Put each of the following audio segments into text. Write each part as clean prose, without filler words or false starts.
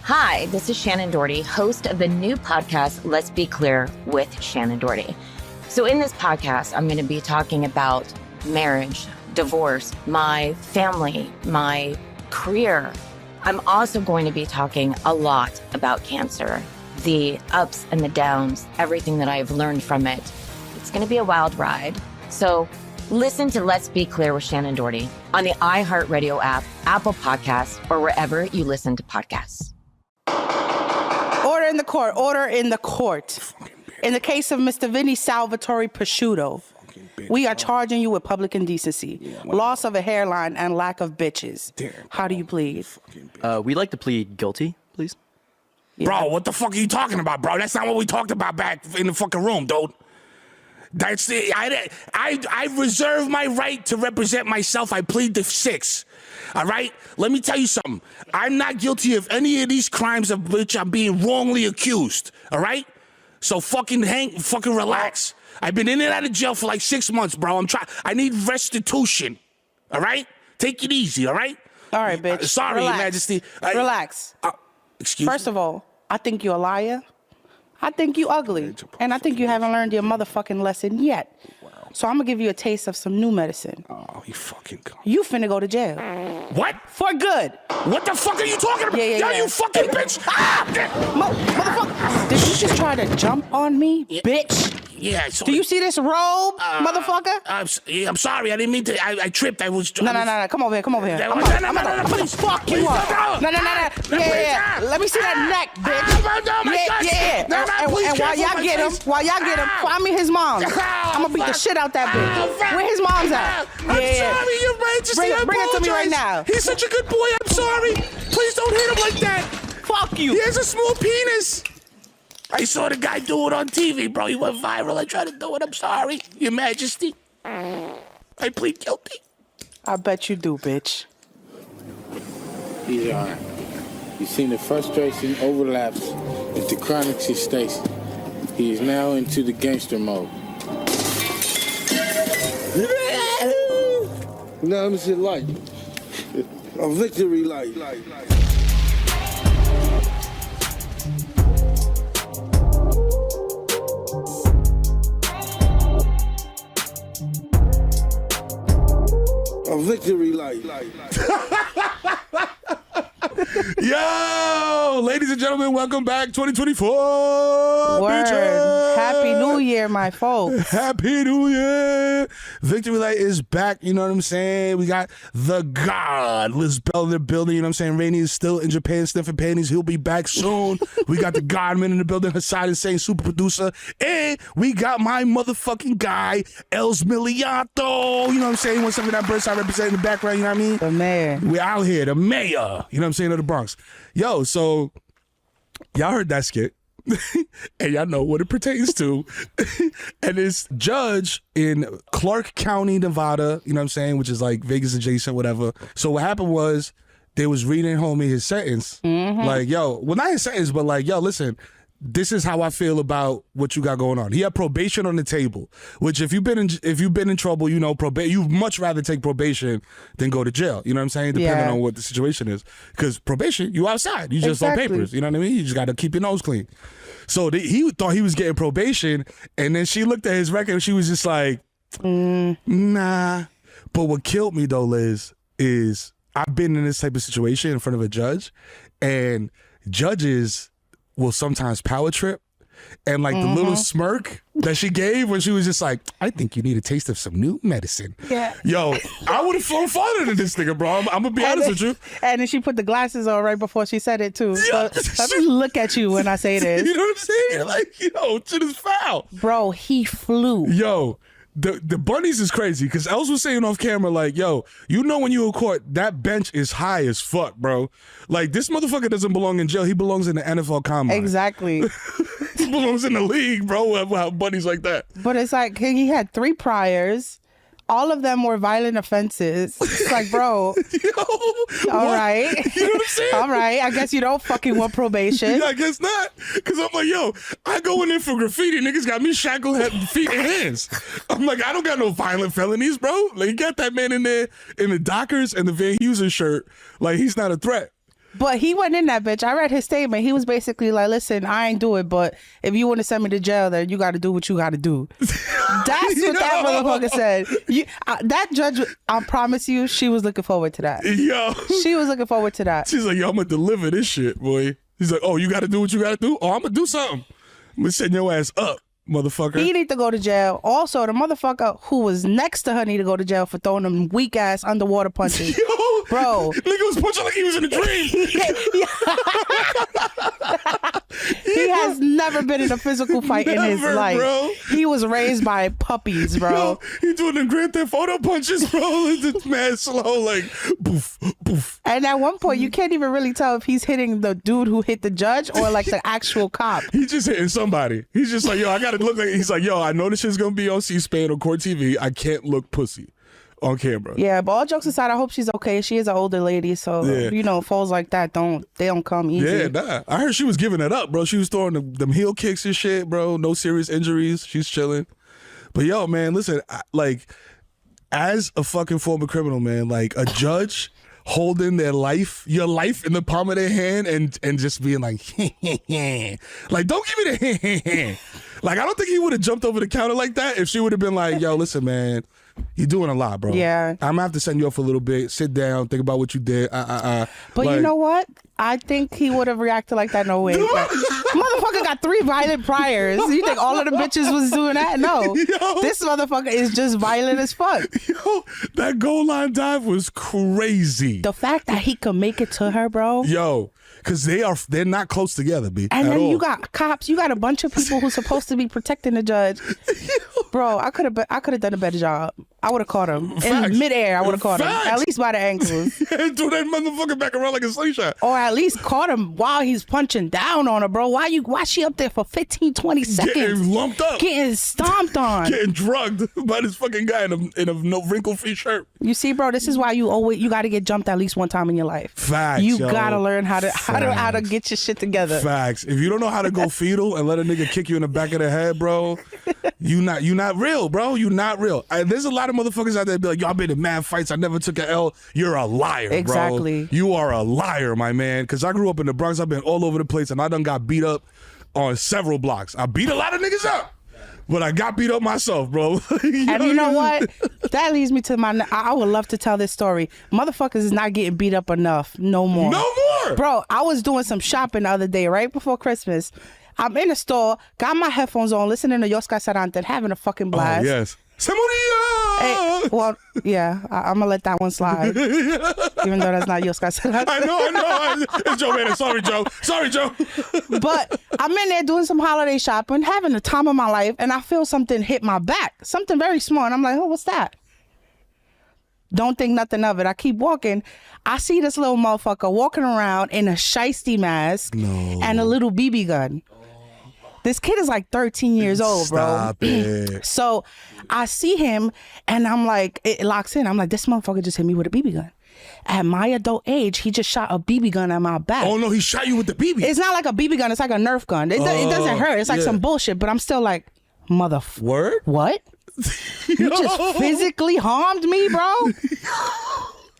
Hi, this is Shannon Doherty, host of the new podcast, Let's Be Clear with Shannon Doherty. So in this podcast, I'm going to be talking about marriage, divorce, my family, my career. I'm also going to be talking a lot about cancer, the ups and the downs, everything that I've learned from it. It's going to be a wild ride. So listen to Let's Be Clear with Shannon Doherty on the iHeartRadio app, Apple Podcasts, or wherever you listen to podcasts. Order in the court. Order in the court. In the case of Mr. Vinny Salvatore Prosciutto, we are charging you with public indecency, loss of a hairline, and lack of bitches. How do you plead? We'd like to plead guilty, please. Yeah. Bro, what the fuck are you talking about, bro? That's not what we talked about back in the fucking room, dude. That's it. I reserve my right to represent myself. I plead the 6. All right? Let me tell you something. I'm not guilty of any of these crimes of which I'm being wrongly accused. All right? So fucking relax. I've been in and out of jail for like 6 months, bro. I need restitution. All right? Take it easy, all right? All right, bitch. Sorry, Relax. Your Majesty. Relax. Excuse me? First of all, I think you're a liar. I think you ugly. And I think you haven't learned your motherfucking lesson yet. So I'm going to give you a taste of some new medicine. Oh, you fucking cunt. You finna go to jail. What? For good. What the fuck are you talking about? Yeah. You fucking bitch! Ah! Motherfucker, did you just try to jump on me, bitch? Yeah. Do you see this robe, motherfucker? I'm sorry. I didn't mean to. I tripped. I was. No. Come over here. I'm gonna fuck you up. No. Yeah. Let me see that neck, bitch. Yeah. And while y'all get him, find me his mom. I'm gonna beat the shit out that bitch. Where his mom's at? I'm sorry, Your Majesty. Bring it to me right now. He's such a good boy. I'm sorry. Please don't hit him like that. Fuck you. He has a small penis. I saw the guy do it on TV, bro. He went viral. I tried to do it. I'm sorry, Your Majesty. I plead guilty. I bet you do, bitch. He's all right. You've seen the frustration overlaps with the chronic gestation. He is now into the gangster mode. No, I'm shit light. A victory light. A victory light. Yo, ladies and gentlemen, welcome back, 2024. Word. Bitches. Happy New Year, my folks. Happy New Year. Victory Light is back, you know what I'm saying? We got the God, Liz Bell in the building, you know what I'm saying? Rainey is still in Japan sniffing panties. He'll be back soon. We got the Godman in the building, Hassan is saying super producer. And we got my motherfucking guy, Els Miliato. You know what I'm saying? What's up with that bird I represent in the background, you know what I mean? The mayor. We out here, the mayor, you know what I'm saying, of the Bronx. Yo, so y'all heard that skit. And y'all know what it pertains to. And it's judge in Clark County, Nevada, you know what I'm saying, which is like Vegas adjacent, whatever. So what happened was they was reading homie his sentence. Like, yo, well, not his sentence, but like, yo, listen, this is how I feel about what you got going on. He had probation on the table, which if you've been in trouble, you know, you'd much rather take probation than go to jail. You know what I'm saying? Depending on what the situation is. Because probation, you outside. You just on papers. You know what I mean? You just got to keep your nose clean. So he thought he was getting probation, and then she looked at his record and she was just like, nah. But what killed me though, Liz, is I've been in this type of situation in front of a judge, and judges will sometimes power trip, and like the little smirk that she gave when she was just like, I think you need a taste of some new medicine. Yeah. Yo, I would have flown farther than this nigga, bro. I'm gonna be honest with you. And then she put the glasses on right before she said it too. So, let me look at you when I say this. You know what I'm saying? Like, yo, shit is foul. Bro, he flew. Yo, the bunnies is crazy because Els was saying off camera, like, yo, you know when you in court, that bench is high as fuck, bro. Like, this motherfucker doesn't belong in jail. He belongs in the NFL combine. Exactly. He belongs in the league, bro. How bunnies like that. But it's like he had 3 priors. All of them were violent offenses. It's like, bro. Yo, all right. You know what I'm saying? All right. I guess you don't fucking want probation. Yeah, I guess not. Because I'm like, yo, I go in there for graffiti. Niggas got me shackled feet and hands. I'm like, I don't got no violent felonies, bro. Like, you got that man in there in the Dockers and the Van Heusen shirt. Like, he's not a threat. But he went in that bitch. I read his statement. He was basically like, listen, I ain't do it, but if you want to send me to jail, then you got to do what you got to do. That's what that motherfucker said. That judge, I promise you, she was looking forward to that. Yo. She was looking forward to that. She's like, yo, I'm going to deliver this shit, boy. He's like, oh, you got to do what you got to do? Oh, I'm going to do something. I'm going to send your ass up, motherfucker. He need to go to jail. Also, the motherfucker who was next to her need to go to jail for throwing them weak ass underwater punches. Yo, bro, nigga was punching like he was in a dream. He has never been in a physical fight in his life. Bro. He was raised by puppies, bro. Yo, he doing them Grand Theft Auto punches, bro. It's mad slow, like poof, poof. And at one point, you can't even really tell if he's hitting the dude who hit the judge or like the actual cop. He's just hitting somebody. He's just like, yo, I gotta look like. He's like, yo, I know this shit's gonna be on C-SPAN or Court TV. I can't look pussy on camera. Yeah, but all jokes aside, I hope she's okay. She is an older lady, so you know, falls like that don't come easy. Yeah, nah. I heard she was giving it up, bro. She was throwing them heel kicks and shit, bro. No serious injuries. She's chilling. But yo, man, listen, like, as a fucking former criminal, man, like a judge holding your life in the palm of their hand and just being like, like, don't give me the like, I don't think he would have jumped over the counter like that if she would have been like, yo, listen, man, you're doing a lot, bro. Yeah. I'm gonna have to send you up for a little bit. Sit down, think about what you did. But like, you know what? I think he would have reacted like that. No way. Motherfucker got 3 violent priors. You think all of the bitches was doing that? No. Yo. This motherfucker is just violent as fuck. Yo, that goal line dive was crazy. The fact that he could make it to her, bro. Yo, because they're not close together, B. And then all. you got cops. You got a bunch of people who's supposed to be protecting the judge. Bro, I could have done a better job. I would have caught him in midair. I would have caught him at least by the ankles. Threw that motherfucker back around like a slingshot. Or at least caught him while he's punching down on her, bro. Why she up there for 15, 20 seconds? Getting lumped up. Getting stomped on. Getting drugged by this fucking guy in a no wrinkle-free shirt. You see, bro, this is why you got to get jumped at least one time in your life. Facts, You yo. got to learn how to get your shit together. Facts. If you don't know how to go fetal and let a nigga kick you in the back of the head, bro, you not real, bro. You not real. There's a lot of motherfuckers out there be like, yo, I've been in mad fights. I never took an L. You're a liar, bro. Exactly. You are a liar, my man. Because I grew up in the Bronx. I've been all over the place, and I done got beat up on several blocks. I beat a lot of niggas up, but I got beat up myself, bro. You know what? That leads me to I would love to tell this story. Motherfuckers is not getting beat up enough. No more. No more. Bro, I was doing some shopping the other day, right before Christmas. I'm in the store, got my headphones on, listening to Yosca Sarante, having a fucking blast. Oh, yes. Hey, well, yeah, I'm gonna let that one slide, even though that's not Yosca Sarante. I know. It's Joe Manning. Sorry, Joe. But I'm in there doing some holiday shopping, having the time of my life, and I feel something hit my back, something very small, and I'm like, oh, what's that? Don't think nothing of it. I keep walking. I see this little motherfucker walking around in a shiesty mask and a little BB gun. This kid is like 13 years old, bro. Stop it. So I see him and I'm like, it locks in. I'm like, this motherfucker just hit me with a BB gun. At my adult age, he just shot a BB gun at my back. Oh, no, he shot you with the BB. It's not like a BB gun. It's like a Nerf gun. It doesn't hurt. It's like some bullshit, but I'm still like, Word? What? You just physically harmed me, bro?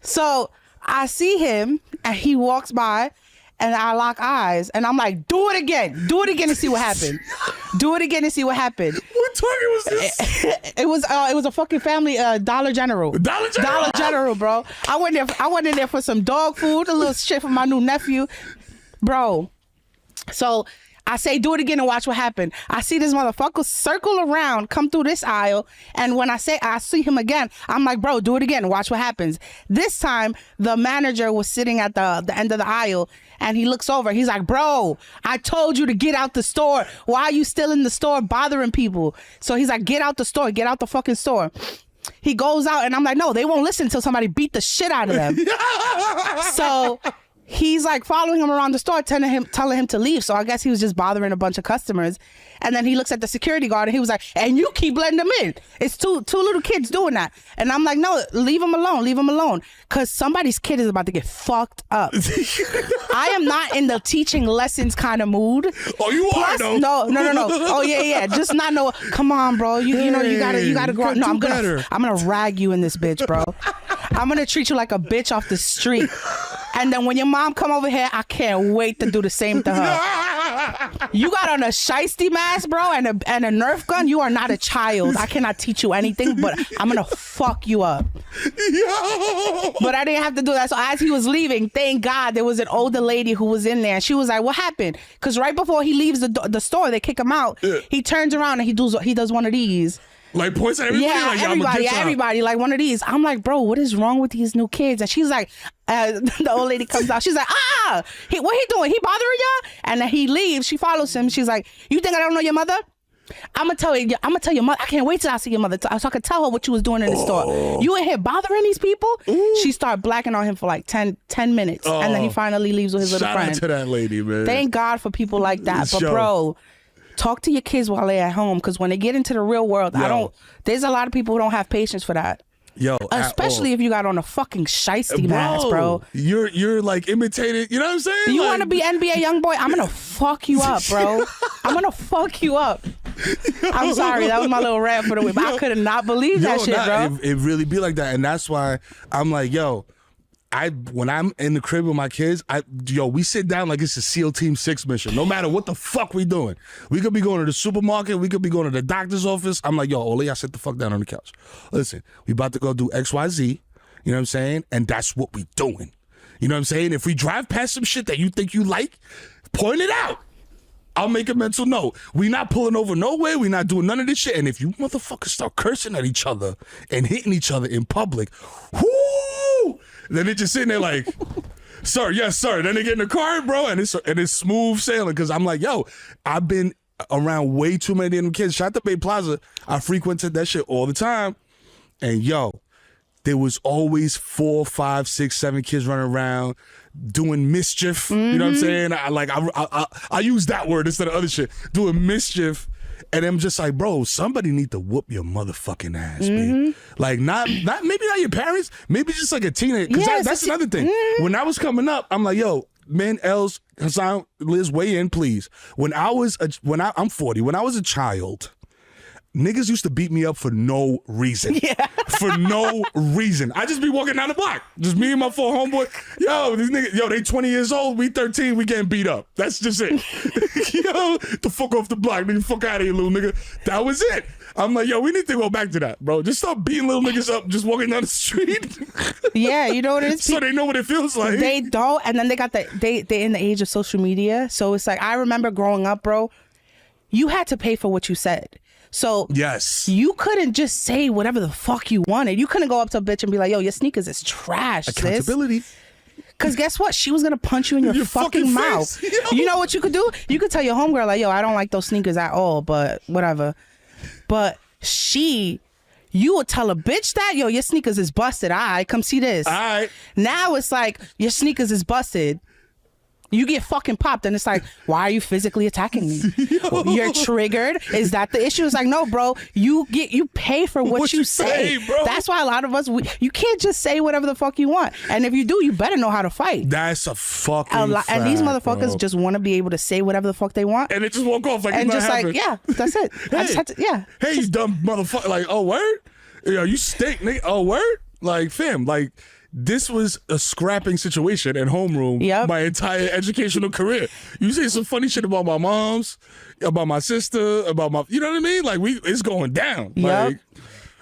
So I see him and he walks by and I lock eyes and I'm like, do it again and see what happened. Do it again and see what happened. What Target was this? It was a fucking family Dollar General. Dollar General, bro. I went in there for some dog food, a little shit for my new nephew, bro. So I say, do it again and watch what happened. I see this motherfucker circle around, come through this aisle, and when I see him again, I'm like, bro, do it again and watch what happens. This time, the manager was sitting at the end of the aisle, and he looks over. He's like, bro, I told you to get out the store. Why are you still in the store bothering people? So he's like, get out the store. Get out the fucking store. He goes out, and I'm like, no, they won't listen until somebody beat the shit out of them. So he's like following him around the store, telling him to leave. So I guess he was just bothering a bunch of customers. And then he looks at the security guard and he was like, and you keep letting them in. It's two little kids doing that. And I'm like, no, leave them alone. Because somebody's kid is about to get fucked up. I am not in the teaching lessons kind of mood. Oh, you are though. No. Oh yeah. Just not know. Come on, bro. You know you gotta grow up. No, I'm gonna rag you in this bitch, bro. I'm gonna treat you like a bitch off the street. And then when your mom come over here, I can't wait to do the same to her. You got on a shiesty mask, bro, and a Nerf gun. You are not a child. I cannot teach you anything, but I'm gonna fuck you up. But I didn't have to do that. So as he was leaving, thank God there was an older lady who was in there, and she was like, "What happened?" Because right before he leaves the store, they kick him out. Yeah. He turns around and he does one of these. Like points at everybody? Yeah, like, everybody, like one of these. I'm like, bro, what is wrong with these new kids? And she's like, the old lady comes out. She's like, what he doing? He bothering y'all? And then he leaves. She follows him. She's like, you think I don't know your mother? I'm gonna tell your mother. I can't wait till I see your mother, so I can tell her what you was doing in the store. You in here bothering these people? Ooh. She started blacking on him for like 10 minutes, and then he finally leaves with his little friend. Shout out to that lady, man. Thank God for people like that. But bro, talk to your kids while they're at home, because when they get into the real world, there's a lot of people who don't have patience for that. Yo, especially if you got on a fucking shiesty mask, bro. You're like imitated. You know what I'm saying? You want to be NBA YoungBoy? I'm gonna fuck you up, bro. I'm gonna fuck you up. I'm sorry, that was my little rant for the week, but I could not believe that shit, bro. It really be like that, and that's why I'm like, yo. When I'm in the crib with my kids, we sit down like it's a SEAL Team 6 mission. No matter what the fuck we doing. We could be going to the supermarket. We could be going to the doctor's office. I'm like, yo, Ole, I sit the fuck down on the couch. Listen, we about to go do XYZ. You know what I'm saying? And that's what we doing. You know what I'm saying? If we drive past some shit that you think you like, point it out. I'll make a mental note. We not pulling over nowhere. We not doing none of this shit. And if you motherfuckers start cursing at each other and hitting each other in public, whoo! Then they just sitting there like, sir, yes, sir. Then they get in the car, bro, and it's smooth sailing. Because I'm like, yo, I've been around way too many of them kids. Shout out to Bay Plaza. I frequented that shit all the time. And yo, there was always 4, 5, 6, 7 kids running around doing mischief. You know what I'm saying? I use that word instead of other shit. Doing mischief. And I'm just like, bro, somebody need to whoop your motherfucking ass, man. Like, not maybe not your parents, maybe just like a teenager. Because that's another thing. When I was coming up, I'm like, yo, man, Els, Hassan, Liz, weigh in, please. I'm 40. When I was a child, niggas used to beat me up for no reason. Yeah. For no reason. I just be walking down the block. Just me and my 4 homeboy. Yo, these niggas, they 20 years old, we 13, we getting beat up. That's just it. Yo, the fuck off the block, nigga. Fuck out of here, little nigga. That was it. I'm like, yo, we need to go back to that, bro. Just stop beating little niggas up just walking down the street. Yeah, you know what it is? So they know what it feels like. They don't, and then they got they're in the age of social media. So it's like, I remember growing up, bro, you had to pay for what you said. So yes, you couldn't just say whatever the fuck you wanted. You couldn't go up to a bitch and be like, yo, your sneakers is trash, accountability. Because guess what? She was going to punch you in your fucking mouth. You know what you could do? You could tell your homegirl, like, yo, I don't like those sneakers at all, but whatever. But you would tell a bitch that, yo, your sneakers is busted. All right, come see this. All right. Now it's like, your sneakers is busted. You get fucking popped, and it's like, why are you physically attacking me? You're triggered. Is that the issue? It's like, no, bro. You pay for what you say. Bro. That's why a lot of us, you can't just say whatever the fuck you want. And if you do, you better know how to fight. That's a fucking fact, and these motherfuckers just want to be able to say whatever the fuck they want, and it just walk off like, and it's just not like, yeah, that's it. Hey, I just had to, yeah. Hey, you dumb motherfucker! Like, oh word, yo, you stink, nigga. Oh word, like, fam, like. This was a scrapping situation at homeroom my entire educational career. You say some funny shit about my moms, about my sister, about my, you know what I mean? Like, it's going down. Like,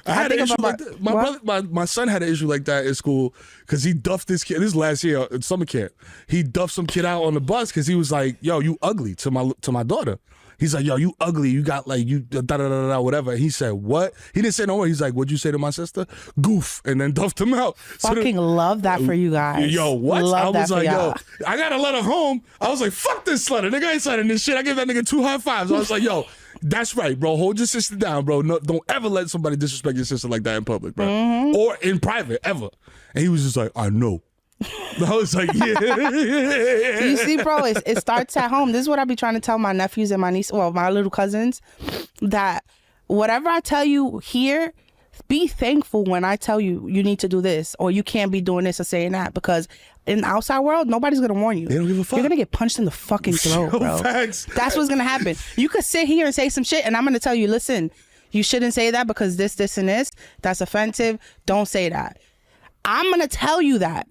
I had an issue like that. My son had an issue like that in school because he duffed this kid. This last year at summer camp, he duffed some kid out on the bus because he was like, "Yo, you ugly" to my daughter. He's like, yo, you ugly. You got like, you da-da-da-da, whatever. He said, what? He didn't say no more. He's like, what'd you say to my sister? Goof. And then duffed him out. Fucking love that for you guys. Yo, what? I was like, yo, I got a letter home. I was like, fuck this letter. Nigga ain't signing this shit. I gave that nigga 2 high fives. I was like, yo, that's right, bro. Hold your sister down, bro. No, don't ever let somebody disrespect your sister like that in public, bro. Or in private, ever. And he was just like, I know. I was like, yeah. You see, bro, it starts at home. This is what I be trying to tell my nephews and my niece, well, my little cousins, that whatever I tell you here, be thankful when I tell you you need to do this or you can't be doing this or saying that, because in the outside world, nobody's going to warn you. They don't give a fuck. You're going to get punched in the fucking throat, bro. Facts. That's what's going to happen. You could sit here and say some shit and I'm going to tell you, listen, you shouldn't say that because this, and this, that's offensive. Don't say that. I'm gonna tell you that.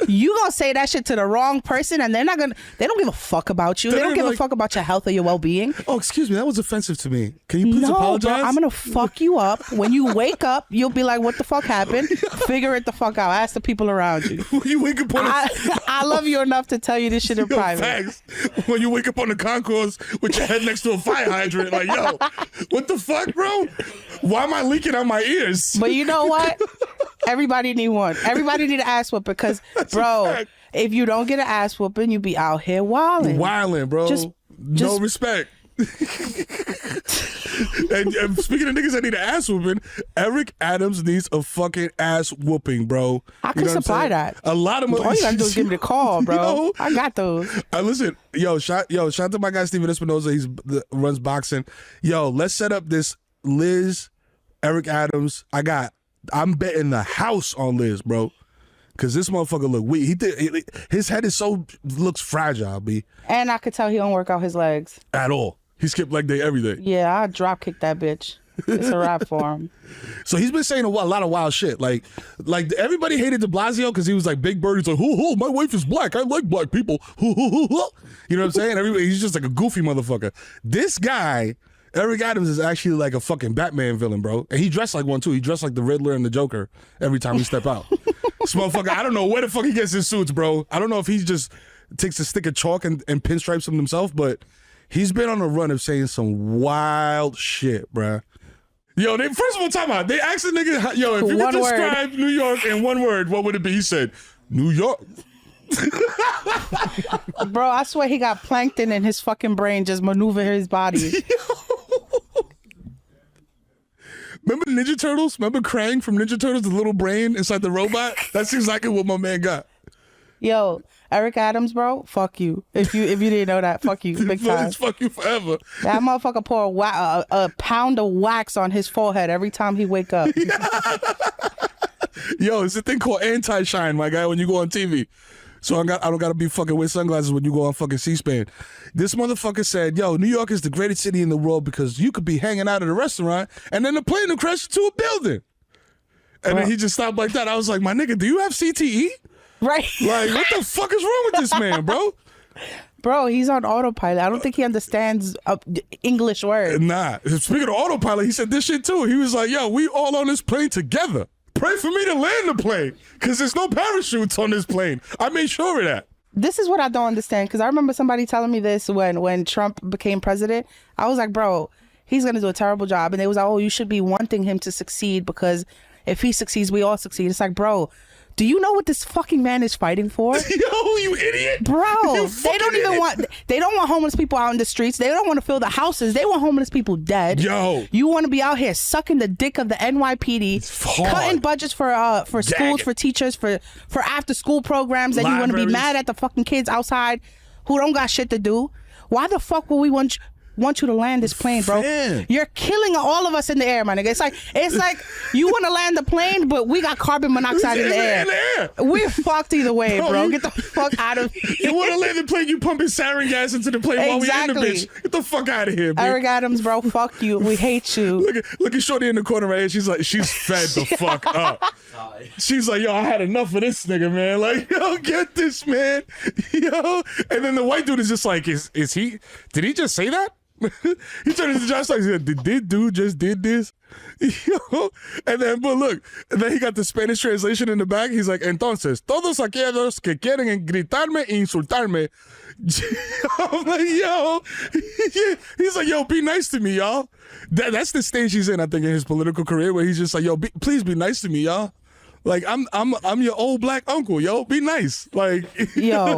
You gonna say that shit to the wrong person, and they don't give a fuck about you. They don't give a fuck about your health or your well-being. Oh, excuse me, that was offensive to me. Can you please apologize? Bro, I'm gonna fuck you up. When you wake up, you'll be like, what the fuck happened? Figure it the fuck out. Ask the people around you. When you wake up on I love you enough to tell you this shit in private. Facts. When you wake up on the concourse with your head next to a fire hydrant, like, yo, what the fuck, bro? Why am I leaking out my ears? But you know what? Everybody need one. Everybody need an ass whooping because, bro, if you don't get an ass whooping, you be out here wilding. Wilding, bro. No respect. and speaking of niggas that need an ass whooping, Eric Adams needs a fucking ass whooping, bro. I can supply that. A lot of all you gotta do is give me the call, bro. Yo, I got those. Listen, shout out to my guy Steven Espinoza. He runs boxing. Yo, let's set up this Liz, Eric Adams. I'm betting the house on Liz, bro. Cause this motherfucker look weak. His head looks fragile, B. And I could tell he don't work out his legs at all. He skipped leg day every day. Yeah, I drop kick that bitch. It's a wrap for him. So he's been saying a lot of wild shit. Like everybody hated de Blasio because he was like Big Bird. He's like, hoo, my wife is black. I like black people. Hoo. You know what I'm saying? He's just like a goofy motherfucker. This guy, Eric Adams, is actually like a fucking Batman villain, bro. And he dressed like one too. He dressed like the Riddler and the Joker every time he step out. This motherfucker, I don't know where the fuck he gets his suits, bro. I don't know if he just takes a stick of chalk and pinstripes them himself, but he's been on a run of saying some wild shit, bruh. Yo, first of all, time out. They asked the nigga, yo, if you could describe New York in one word, what would it be? He said, New York. Bro, I swear he got plankton in his fucking brain just maneuver his body. Remember Ninja Turtles? Remember Krang from Ninja Turtles, the little brain inside the robot? That's exactly what my man got. Yo, Eric Adams, bro, fuck you. If you didn't know that, fuck you, big time. Fuck you forever. That motherfucker pour a pound of wax on his forehead every time he wake up. Yo, it's a thing called anti-shine, my guy, when you go on TV. So I don't gotta be fucking with sunglasses when you go on fucking C-SPAN. This motherfucker said, yo, New York is the greatest city in the world because you could be hanging out at a restaurant and then the plane will crash into a building. And then he just stopped like that. I was like, my nigga, do you have CTE? Right. Like, what the fuck is wrong with this man, bro? Bro, he's on autopilot. I don't think he understands English words. Nah. Speaking of autopilot, he said this shit too. He was like, yo, we all on this plane together. Pray for me to land the plane because there's no parachutes on this plane. I made sure of that. This is what I don't understand because I remember somebody telling me this when Trump became president. I was like, bro, he's going to do a terrible job. And they was like, oh, you should be wanting him to succeed because if he succeeds, we all succeed. It's like, bro, do you know what this fucking man is fighting for? Yo, you idiot. Bro, they don't idiot. want homeless people out in the streets. They don't want to fill the houses. They want homeless people dead. Yo. You want to be out here sucking the dick of the NYPD, cutting budgets for schools, for teachers, for after school programs, and you want to be mad at the fucking kids outside who don't got shit to do. Why the fuck will we want you to land this plane, bro? Man. You're killing all of us in the air, my nigga. It's like you want to land the plane, but we got carbon monoxide in the air. We're fucked either way, bro. Get the fuck out of here. You want to land the plane, you pumping sarin gas into the plane while we in the bitch. Get the fuck out of here, man. Eric Adams, bro, fuck you. We hate you. Look at Shorty in the corner right here. She's fed the fuck up. She's like, yo, I had enough of this nigga, man. Like, yo, get this, man. Yo. And then the white dude is just like, did he just say that? He turned to Josh like, did this dude just did this? Yo. And then, but look, and then he got the Spanish translation in the back. He's like, entonces, todos aquellos que quieren gritarme e insultarme. I'm like, yo. He's like, yo, be nice to me, y'all. That's the stage he's in, I think, in his political career, where he's just like, yo, please be nice to me, y'all. Like, I'm your old black uncle, yo. Be nice. Like, yo.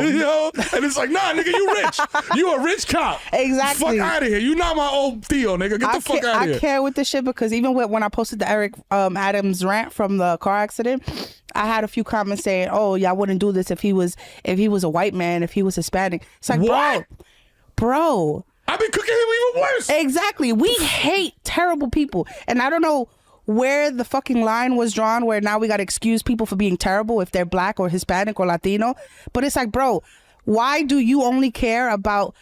And it's like, nah, nigga, you rich. You a rich cop. Exactly. Fuck out of here. You not my old Theo, nigga. Get the fuck out of here. I care with this shit because even when I posted the Eric Adams rant from the car accident, I had a few comments saying, oh, y'all wouldn't do this if he was a white man, if he was Hispanic. It's like, what? Bro. I've been cooking him even worse. Exactly. We hate terrible people. And I don't know where the fucking line was drawn where now we got to excuse people for being terrible if they're black or Hispanic or Latino. But it's like, bro, why do you only care about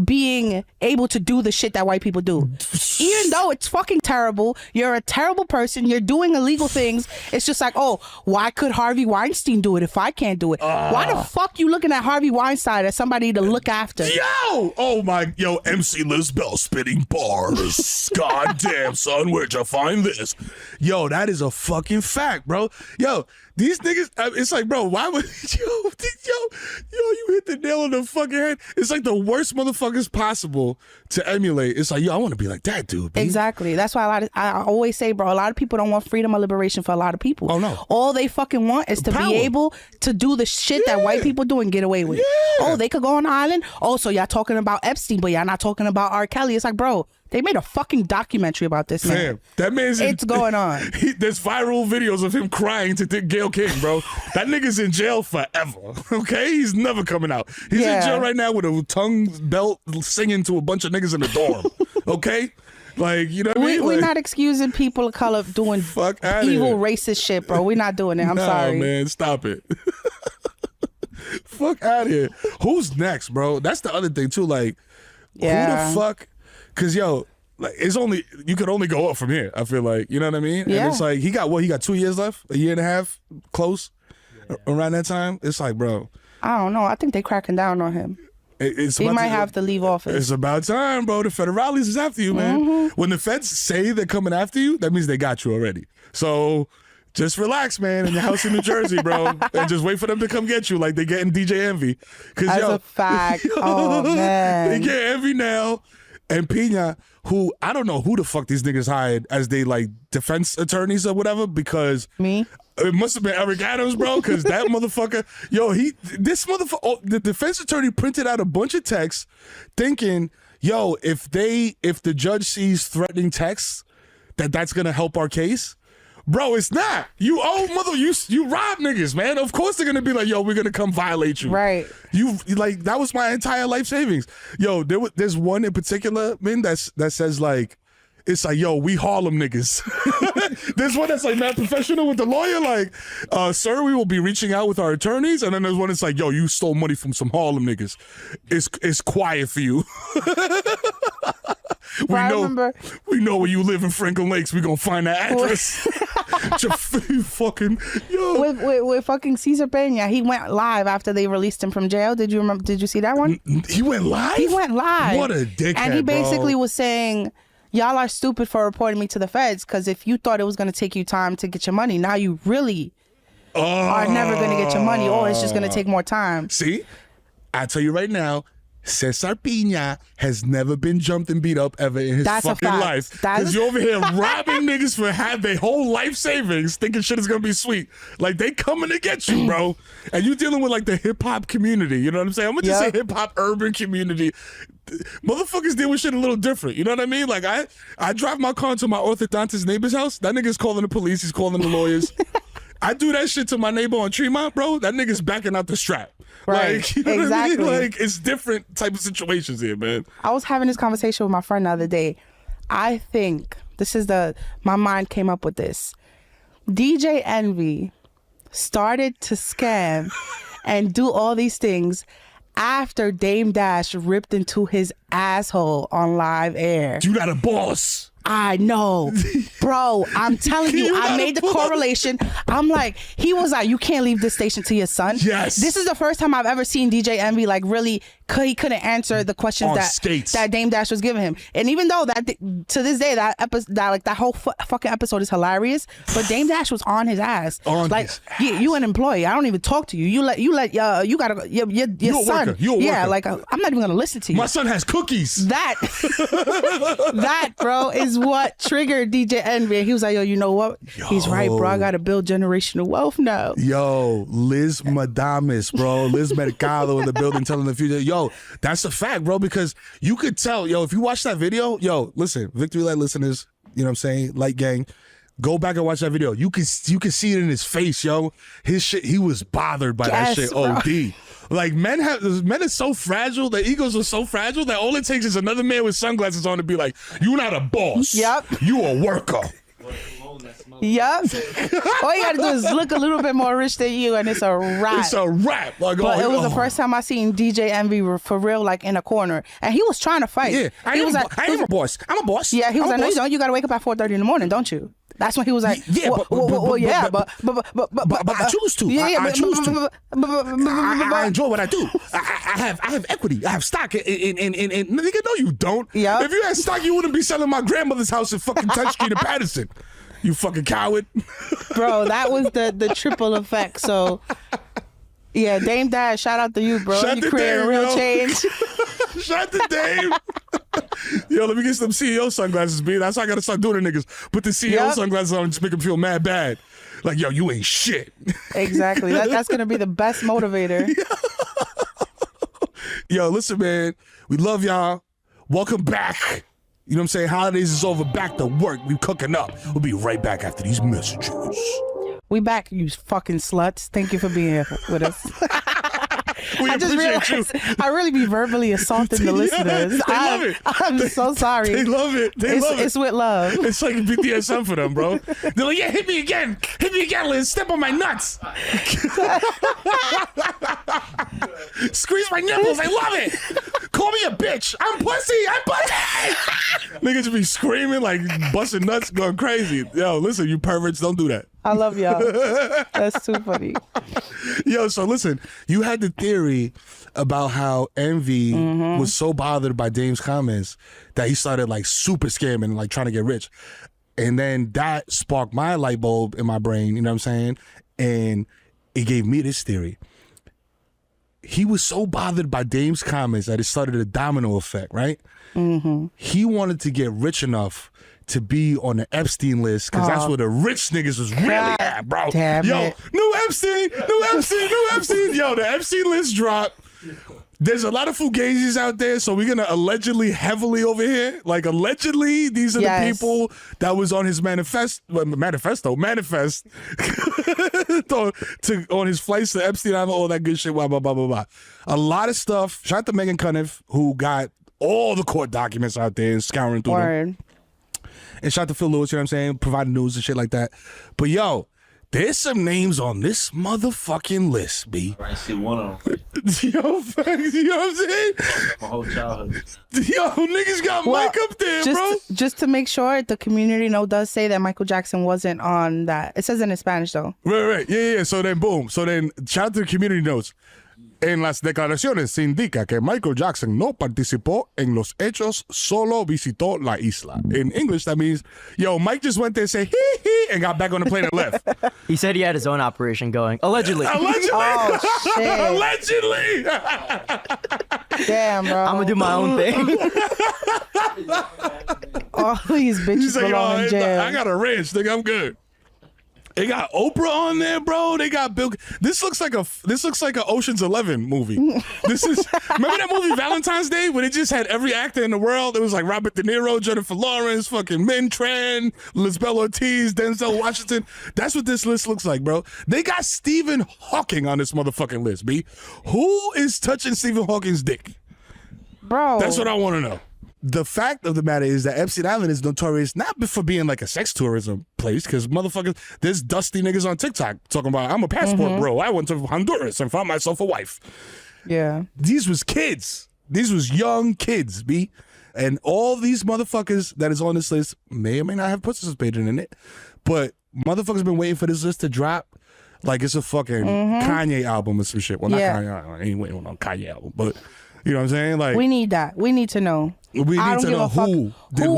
being able to do the shit that white people do. Even though it's fucking terrible, you're a terrible person, you're doing illegal things. It's just like, oh, why could Harvey Weinstein do it if I can't do it? Why the fuck you looking at Harvey Weinstein as somebody to look after? MC Lisbell spitting bars. God damn, son, where'd you find this? Yo, that is a fucking fact, bro. Yo, these niggas, it's like, bro, why would you hit the nail on the fucking head. It's like the worst motherfuckers possible to emulate. It's like, yo, I want to be like that dude, B. Exactly. That's why I always say, bro, a lot of people don't want freedom or liberation for a lot of people. Oh, no. All they fucking want is to be able to do the shit that white people do and get away with. Oh, they could go on the island. Oh, so y'all talking about Epstein, but y'all not talking about R. Kelly. It's like, bro, they made a fucking documentary about this man. Damn, that man's it's going on. There's viral videos of him crying to Gayle King, bro. That nigga's in jail forever. Okay, he's never coming out. He's in jail right now with a tongue belt, singing to a bunch of niggas in the dorm. Okay, like, you know what I mean? We're like, not excusing people of color doing evil racist shit, bro. We're not doing it. I'm sorry, man. Stop it. Fuck out of here. Who's next, bro? That's the other thing too. Like, who the fuck? Cause yo, like, you could only go up from here. I feel like, you know what I mean? Yeah. And it's like he got 2 years left, a year and a half, close around that time. It's like, bro, I don't know. I think they cracking down on him. He might have to leave office. It's about time, bro. The federales is after you, man. When the feds say they're coming after you, that means they got you already. So just relax, man, in your house in New Jersey, bro, and just wait for them to come get you like they getting DJ Envy. That's a fact. Oh, man. They get Envy now. And Pina, who I don't know who the fuck these niggas hired as they like defense attorneys or whatever, because it must have been Eric Adams, bro, because that motherfucker, the defense attorney printed out a bunch of texts thinking, yo, if the judge sees threatening texts, that's gonna help our case. Bro, it's not. You rob niggas, man. Of course they're gonna be like, yo, we're gonna come violate you. Right. That was my entire life savings. Yo, there's one in particular, man, that says like, it's like, yo, we Harlem niggas. There's one that's like mad professional with the lawyer, like, sir, we will be reaching out with our attorneys. And then there's one that's like, yo, you stole money from some Harlem niggas. It's quiet for you. We know where you live in Franklin Lakes. We gonna find that address. Fucking yo. With fucking Cesar Pena, he went live after they released him from jail. Did you see that one? He went live? He went live. What a dickhead, and he basically was saying, y'all are stupid for reporting me to the feds, because if you thought it was going to take you time to get your money, now you really are never going to get your money, or it's just going to take more time. See, I tell you right now, Cesar Pina has never been jumped and beat up ever in his fucking life. Because you're over here robbing niggas for their whole life savings, thinking shit is gonna be sweet. Like, they coming to get you, bro. And you dealing with like the hip hop community. You know what I'm saying? I'm gonna just say hip hop urban community. Motherfuckers deal with shit a little different. You know what I mean? Like, I drive my car to my orthodontist neighbor's house. That nigga's calling the police. He's calling the lawyers. I do that shit to my neighbor on Tremont, bro. That nigga's backing out the strap. Right. Like, you know exactly. what I mean? Like, it's different type of situations here, man. I was having this conversation with my friend the other day. I think my mind came up with this. DJ Envy started to scam and do all these things after Dame Dash ripped into his asshole on live air. You got a boss. I know, bro. I'm telling you, I made the correlation. I'm like, he was like, you can't leave this station to your son. Yes. This is the first time I've ever seen DJ Envy like really, he couldn't answer the questions that Dame Dash was giving him. And even though that to this day that whole fucking episode is hilarious, but Dame Dash was on his ass. You an employee. I don't even talk to you. You gotta your son. Worker. You're a worker. Like I'm not even gonna listen to you. My son has cookies. That bro is what triggered DJ Envy. He was like, yo, you know what? He's right, bro. I gotta build generational wealth now. Yo, Liz Madames, bro. Liz Mercado in the building telling the future. Yo, that's a fact, bro, because you could tell, yo, if you watch that video, yo, listen, Victory Light listeners, you know what I'm saying? Light gang. Go back and watch that video. You can see it in his face, yo. His shit, he was bothered by that shit. Bro. OD. Like, men are so fragile, their egos are so fragile that all it takes is another man with sunglasses on to be like, you not a boss. Yep. You a worker. Yup. All you gotta do is look a little bit more rich than you, and it's a wrap. It's a rap. Like, but it was the first time I seen DJ Envy for real, like in a corner, and he was trying to fight. Yeah, I am a boss. I'm a boss. Yeah, he was like, no, boss. you don't. You gotta wake up at 4:30 in the morning, don't you? That's when he was like, yeah, but I choose to. Yeah, I choose to. I I enjoy what I do. I have equity. I have stock in nigga. No, you don't. Yeah. If you had stock, you wouldn't be selling my grandmother's house in fucking 10th Street in Patterson. You fucking coward. Bro, that was the triple effect. So, yeah, Dame Dash, shout out to you, bro. You created real change. Shout to Dame. Yo, let me get some CEO sunglasses, B. That's how I gotta start doing it, niggas. Put the CEO sunglasses on and just make them feel mad bad. Like, yo, you ain't shit. Exactly. That's gonna be the best motivator. Yo, listen, man. We love y'all. Welcome back. You know what I'm saying? Holidays is over. Back to work. We cooking up. We'll be right back after these messages. We back, you fucking sluts. Thank you for being here with us. We appreciate you. I really be verbally assaulting the listeners. They love it. I'm so sorry. They love it. It's with love. It's like BDSM for them, bro. They're like, yeah, hit me again, Liz. Step on my nuts. Squeeze my nipples. I love it. Call me a bitch. I'm pussy. Niggas just be screaming, like busting nuts, going crazy. Yo, listen, you perverts, don't do that. I love y'all. That's too funny. Yo, so listen, you had the theory about how Envy was so bothered by Dame's comments that he started like super scamming and like trying to get rich. And then that sparked my light bulb in my brain, you know what I'm saying? And it gave me this theory. He was so bothered by Dame's comments that it started a domino effect, right? He wanted to get rich enough to be on the Epstein list because that's where the rich niggas was really at, bro. Yo, new Epstein. Yo, the Epstein list dropped. There's a lot of fugazis out there, so we're gonna allegedly heavily over here. Like allegedly, these are the people that was on his manifest to on his flights to Epstein Island, all that good shit. Blah blah blah blah blah. A lot of stuff. Shout out to Megan Cunniff, who got all the court documents out there and scouring through them. And shout out to Phil Lewis, you know what I'm saying, providing news and shit like that. But yo, there's some names on this motherfucking list, B. I see one of them. Yo, facts, you know what I'm saying? My whole childhood. Yo, niggas got Mike up there, bro. Just to make sure, the community note does say that Michael Jackson wasn't on that. It says it in Spanish, though. Right. Yeah. So then, boom. So then, shout out to the community notes. En las declaraciones se indica que Michael Jackson no participó en los hechos, solo visitó la isla. In English, that means, yo, Mike just went there and said, hee, and got back on the plane and left. He said he had his own operation going. Allegedly. Oh, shit. Allegedly. Damn, bro. I'm going to do my own thing. All these bitches belong in jail. I got a ranch, nigga. I'm good. They got Oprah on there, bro. They got Bill. This looks like a Ocean's 11 movie. This is remember that movie Valentine's Day when it just had every actor in the world. It was like Robert De Niro, Jennifer Lawrence, fucking Min Tran, Lisbeth Ortiz, Denzel Washington. That's what this list looks like, bro. They got Stephen Hawking on this motherfucking list, B. Who is touching Stephen Hawking's dick? Bro. That's what I want to know. The fact of the matter is that Epstein Island is notorious not for being like a sex tourism place, because motherfuckers, there's dusty niggas on TikTok talking about, I'm a passport bro. I went to Honduras and found myself a wife. Yeah. These was kids. These was young kids, B. And all these motherfuckers that is on this list may or may not have participated in it, but motherfuckers been waiting for this list to drop like it's a fucking Kanye album or some shit. Well, not Kanye. I ain't waiting on a Kanye album, but you know what I'm saying? Like, we need that. We need to know. We need to know who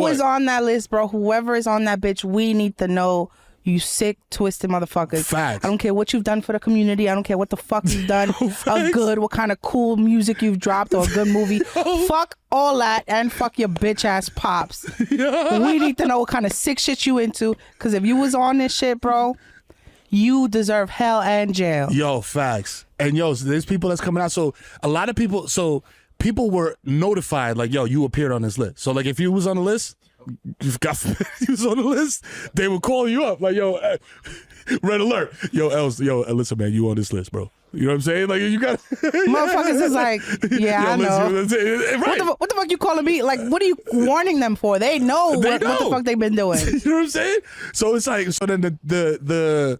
is on that list, bro. Whoever is on that bitch, we need to know. You sick, twisted motherfuckers. Facts. I don't care what you've done for the community. I don't care what the fuck you've done of good, what kind of cool music you've dropped or a good movie. Fuck all that and fuck your bitch ass pops. We need to know what kind of sick shit you into, because if you was on this shit, bro, you deserve hell and jail. Yo, facts. And yo, so there's people that's coming out. So a lot of people, people were notified, like, yo, you appeared on this list. So like if you was on the list, you was on the list, they would call you up like, yo, red alert. Yo, listen, man, you on this list, bro. You know what I'm saying? Like you got Motherfuckers is like, yeah, I know. Right. What the fuck you calling me? Like, what are you warning them for? They know what the fuck they've been doing. You know what I'm saying? So it's like, so then the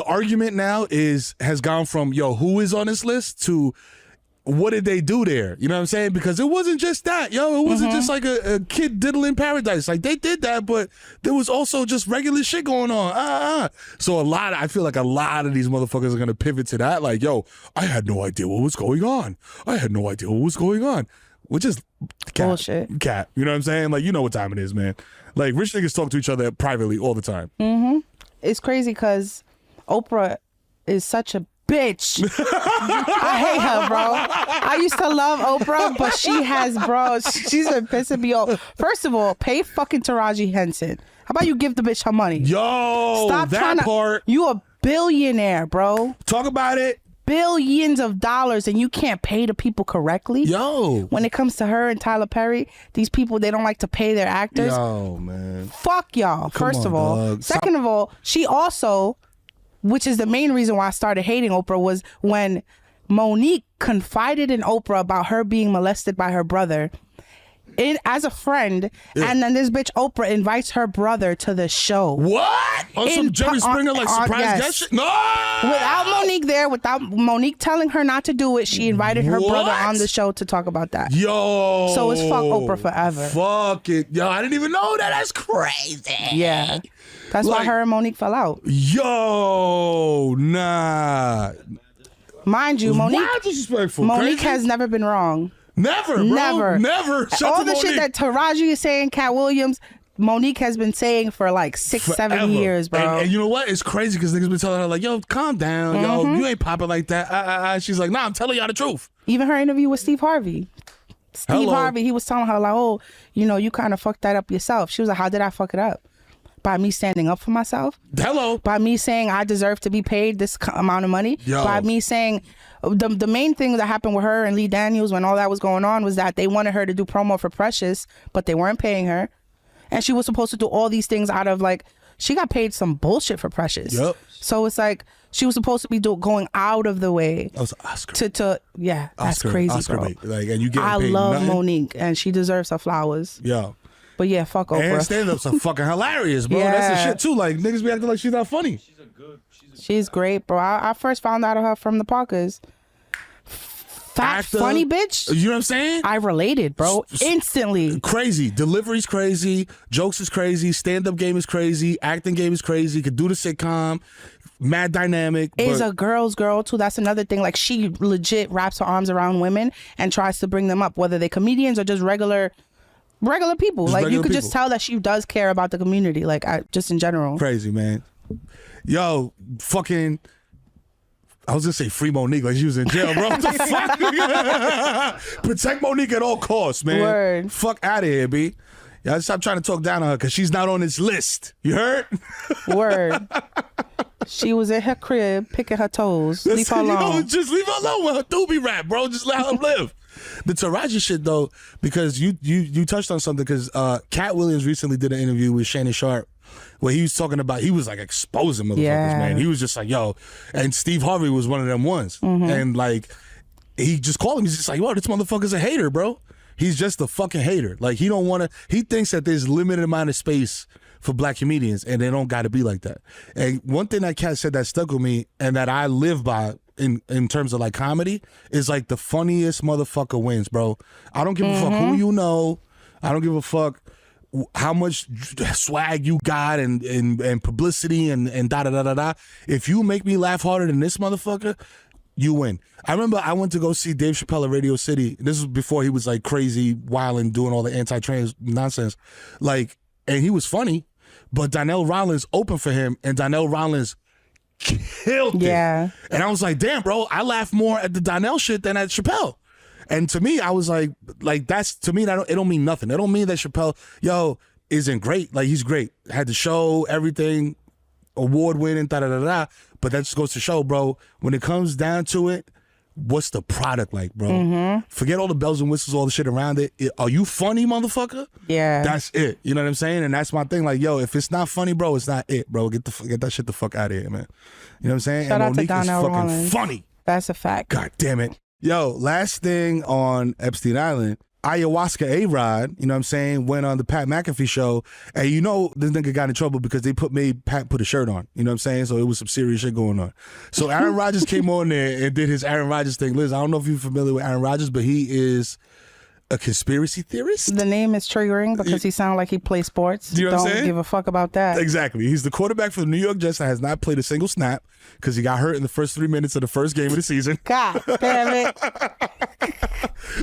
argument now has gone from, yo, who is on this list to what did they do there? You know what I'm saying? Because it wasn't just that, yo. It wasn't just like a kid diddling paradise. Like they did that, but there was also just regular shit going on. So I feel like a lot of these motherfuckers are gonna pivot to that. Like, yo, I had no idea what was going on. Which is bullshit. Cat. You know what I'm saying? Like, you know what time it is, man. Like, rich niggas talk to each other privately all the time. Mm-hmm. It's crazy because Oprah is such a bitch. I hate her, bro. I used to love Oprah, but she's been pissing me off. First of all, pay fucking Taraji Henson. How about you give the bitch her money? Yo, stop that part. You a billionaire, bro. Talk about it. Billions of dollars and you can't pay the people correctly. Yo. When it comes to her and Tyler Perry, these people, they don't like to pay their actors. Yo, man. Fuck y'all, first of all. Dog. Second of all, she also, which is the main reason why I started hating Oprah, was when Monique confided in Oprah about her being molested by her brother as a friend, and then this bitch Oprah invites her brother to the show. What? On some Jerry Springer like surprise guest shit? No! Without Monique there, without Monique telling her not to do it, she invited her brother on the show to talk about that. Yo! So it's fuck Oprah forever. Fuck it. Yo, I didn't even know that. That's crazy. Yeah. That's why her and Monique fell out. Yo, nah. Mind you, Monique. Wow, disrespectful. Monique Crazy. has never been wrong. Never, bro. Never. All the shit that Taraji is saying, Cat Williams, Monique has been saying for like 6-7 years, bro. And you know what? It's crazy because niggas been telling her like, yo, calm down. Yo, you ain't popping like that. She's like, nah, I'm telling y'all the truth. Even her interview with Steve Harvey. Steve Harvey, he was telling her like, oh, you know, you kind of fucked that up yourself. She was like, how did I fuck it up? By me standing up for myself? By me saying I deserve to be paid this amount of money? By me saying... The main thing that happened with her and Lee Daniels when all that was going on was that they wanted her to do promo for Precious, but they weren't paying her. And she was supposed to do all these things out of like, she got paid some bullshit for Precious. Yep. So it's like, she was supposed to be going out of the way. That was Oscar. Yeah, that's crazy, Oscar bro. Like, and you I paid love nothing? Monique and she deserves her flowers. Yeah. But yeah, fuck Oprah. And stand-ups are fucking hilarious, bro. Yeah. That's the shit too. Like, niggas be acting like she's not funny. She's great, bro. I first found out of her from the Parkers. Fat, Actor, funny bitch. You know what I'm saying? I related, bro. Instantly. Crazy. Delivery's crazy. Jokes is crazy. Stand-up game is crazy. Acting game is crazy. Could do the sitcom. Mad dynamic. Is a girl's girl, too. That's another thing. Like, she legit wraps her arms around women and tries to bring them up, whether they're comedians or just regular people. Like, you could just tell that she does care about the community, like, just in general. Crazy, man. Yo, fucking... I was gonna say free Monique like she was in jail, bro. What the fuck? Protect Monique at all costs, man. Word. Fuck out of here, B. Y'all stop trying to talk down on her because she's not on this list. You heard? Word. She was in her crib picking her toes. Leave her alone. Yo, just leave her alone with her doobie rap, bro. Just let her live. The Taraji shit though, because you touched on something because Cat Williams recently did an interview with Shannon Sharp where he was talking about, he was like exposing motherfuckers, man. He was just like, yo, and Steve Harvey was one of them ones. And like, he just called him, he's just like, yo, this motherfucker's a hater, bro. He's just a fucking hater. Like, he don't want to, he thinks that there's limited amount of space for black comedians and they don't got to be like that. And one thing that Cat said that stuck with me and that I live by in terms of like comedy is like the funniest motherfucker wins, bro. I don't give a fuck who you know. I don't give a fuck how much swag you got and publicity and da da da da da. If you make me laugh harder than this motherfucker, you win. I remember I went to go see Dave Chappelle at Radio City. This was before he was like crazy, wild, and doing all the anti-trans nonsense. Like, and he was funny, but Donnell Rollins opened for him, and Donnell Rollins killed it. And I was like, damn, bro, I laugh more at the Donnell shit than at Chappelle. And to me, I was like that's, to me, it don't mean nothing. It don't mean that Chappelle, yo, isn't great. Like, he's great. Had the show, everything, award winning, da da da da. But that just goes to show, bro, when it comes down to it, what's the product like, bro? Forget all the bells and whistles, all the shit around it. Are you funny, motherfucker? Yeah. That's it. You know what I'm saying? And that's my thing. Like, yo, if it's not funny, bro, it's not it, bro. Get that shit the fuck out of here, man. You know what I'm saying? Shout and out to Monique is Donnell fucking Rollins. funny. That's a fact. God damn it. Yo, last thing on Epstein Island, ayahuasca A-Rod, you know what I'm saying, went on the Pat McAfee show, and you know this nigga got in trouble because they made Pat put a shirt on, you know what I'm saying? So it was some serious shit going on. So Aaron Rodgers came on there and did his Aaron Rodgers thing. Liz, I don't know if you're familiar with Aaron Rodgers, but he is a conspiracy theorist. The name is triggering because he sounds like he plays sports. Do you know what I'm Don't saying? give a fuck about that. Exactly. He's the quarterback for the New York Jets that has not played a single snap because he got hurt in the first 3 minutes of the first game of the season. God damn it.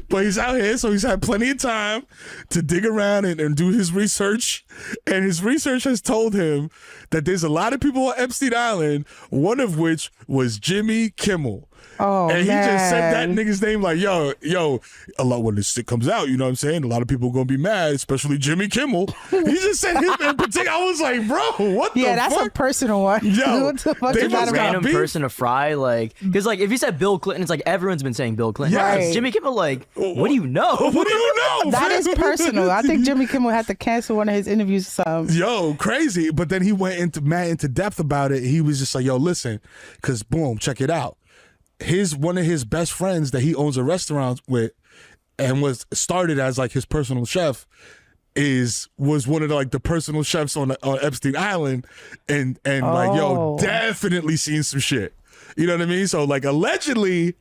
But he's out here, so he's had plenty of time to dig around and do his research. And his research has told him that there's a lot of people on Epstein Island, one of which was Jimmy Kimmel. Oh, and he just said that man. nigga's name like, yo, a lot when this shit comes out, you know what I'm saying? A lot of people are going to be mad, especially Jimmy Kimmel. He just said him in particular. I was like, bro, what the fuck? Yeah, that's a personal one. Yo, What the fuck they you got must about? Random beef. person to fry, like, because like if you said Bill Clinton, it's like everyone's been saying Bill Clinton. Yes. Right. Jimmy Kimmel, like, what do you know? What do you know? That fam? is personal. I think Jimmy Kimmel had to cancel one of his interviews or something. Yo, crazy. But then he went into depth about it. He was just like, yo, listen, because boom, check it out. One of his best friends that he owns a restaurant with and was started as like his personal chef was one of the personal chefs on Epstein Island and like, yo, definitely seen some shit. You know what I mean? So like allegedly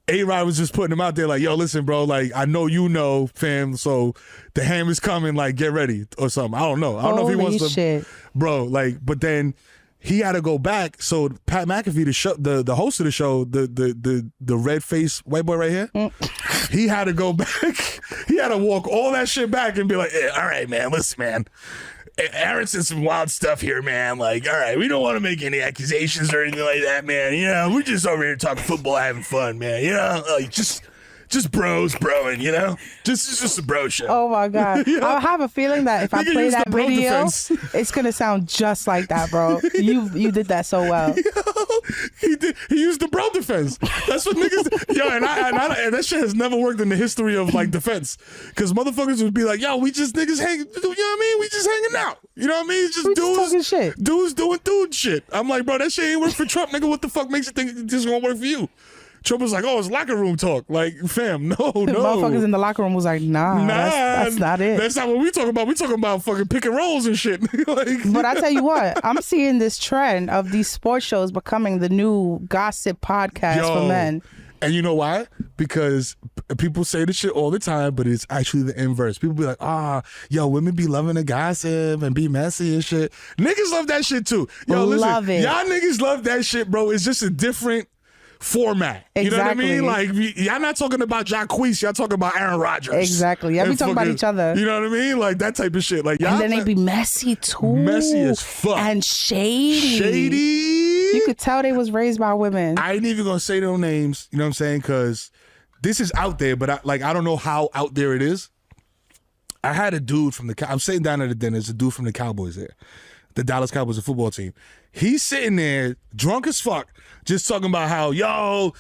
A-Rod was just putting him out there like, yo, listen, bro, like, I know you know, fam, so the ham is coming, like, get ready or something. I don't know. I don't know if he Holy wants to. shit. Bro, like, but then he had to go back. So Pat McAfee, the host of the show, the red-faced white boy right here, he had to go back. He had to walk all that shit back and be like, hey, all right, man, listen, man. Aaron said some wild stuff here, man. Like, all right, we don't want to make any accusations or anything like that, man. You know, we're just over here talking football, having fun, man. You know, like just bros broing, you know? Just a bro show. Oh my God. You know? I have a feeling that if I Nigga play used that the bro video, defense. it's gonna sound just like that, bro. You did that so well. He used the bro defense. That's what niggas. Yo, and that shit has never worked in the history of like defense, because motherfuckers would be like, yo, we just niggas hang. You know what I mean? We just hanging out. You know what I mean? It's just We dudes just talking shit. Dudes doing dude shit. I'm like, bro, that shit ain't work for Trump, nigga. What the fuck makes you think this is gonna work for you? Trump was like, oh, it's locker room talk. Like, fam, no. Motherfuckers in the locker room was like, nah, that's not it. That's not what we talking about. We talking about fucking pick and rolls and shit. Like, But I tell you what, I'm seeing this trend of these sports shows becoming the new gossip podcast for men. And you know why? Because people say this shit all the time, but it's actually the inverse. People be like, yo, women be loving the gossip and be messy and shit. Niggas love that shit too. Yo, listen, Love it. y'all niggas love that shit, bro. It's just a different format. You know what I mean? Like, y'all not talking about Jacquees, y'all talking about Aaron Rodgers. Exactly. Y'all be And talking about fucking- each other. You know what I mean? Like, that type of shit. Like, y'all. And then they be messy too. Messy as fuck. And shady. Shady. You could tell they was raised by women. I ain't even gonna say no names, you know what I'm saying? Because this is out there, but I don't know how out there it is. I had a dude from I'm sitting down at the dinner, there's a dude from the Cowboys there. The Dallas Cowboys, a football team. He's sitting there, drunk as fuck, just talking about how, yo,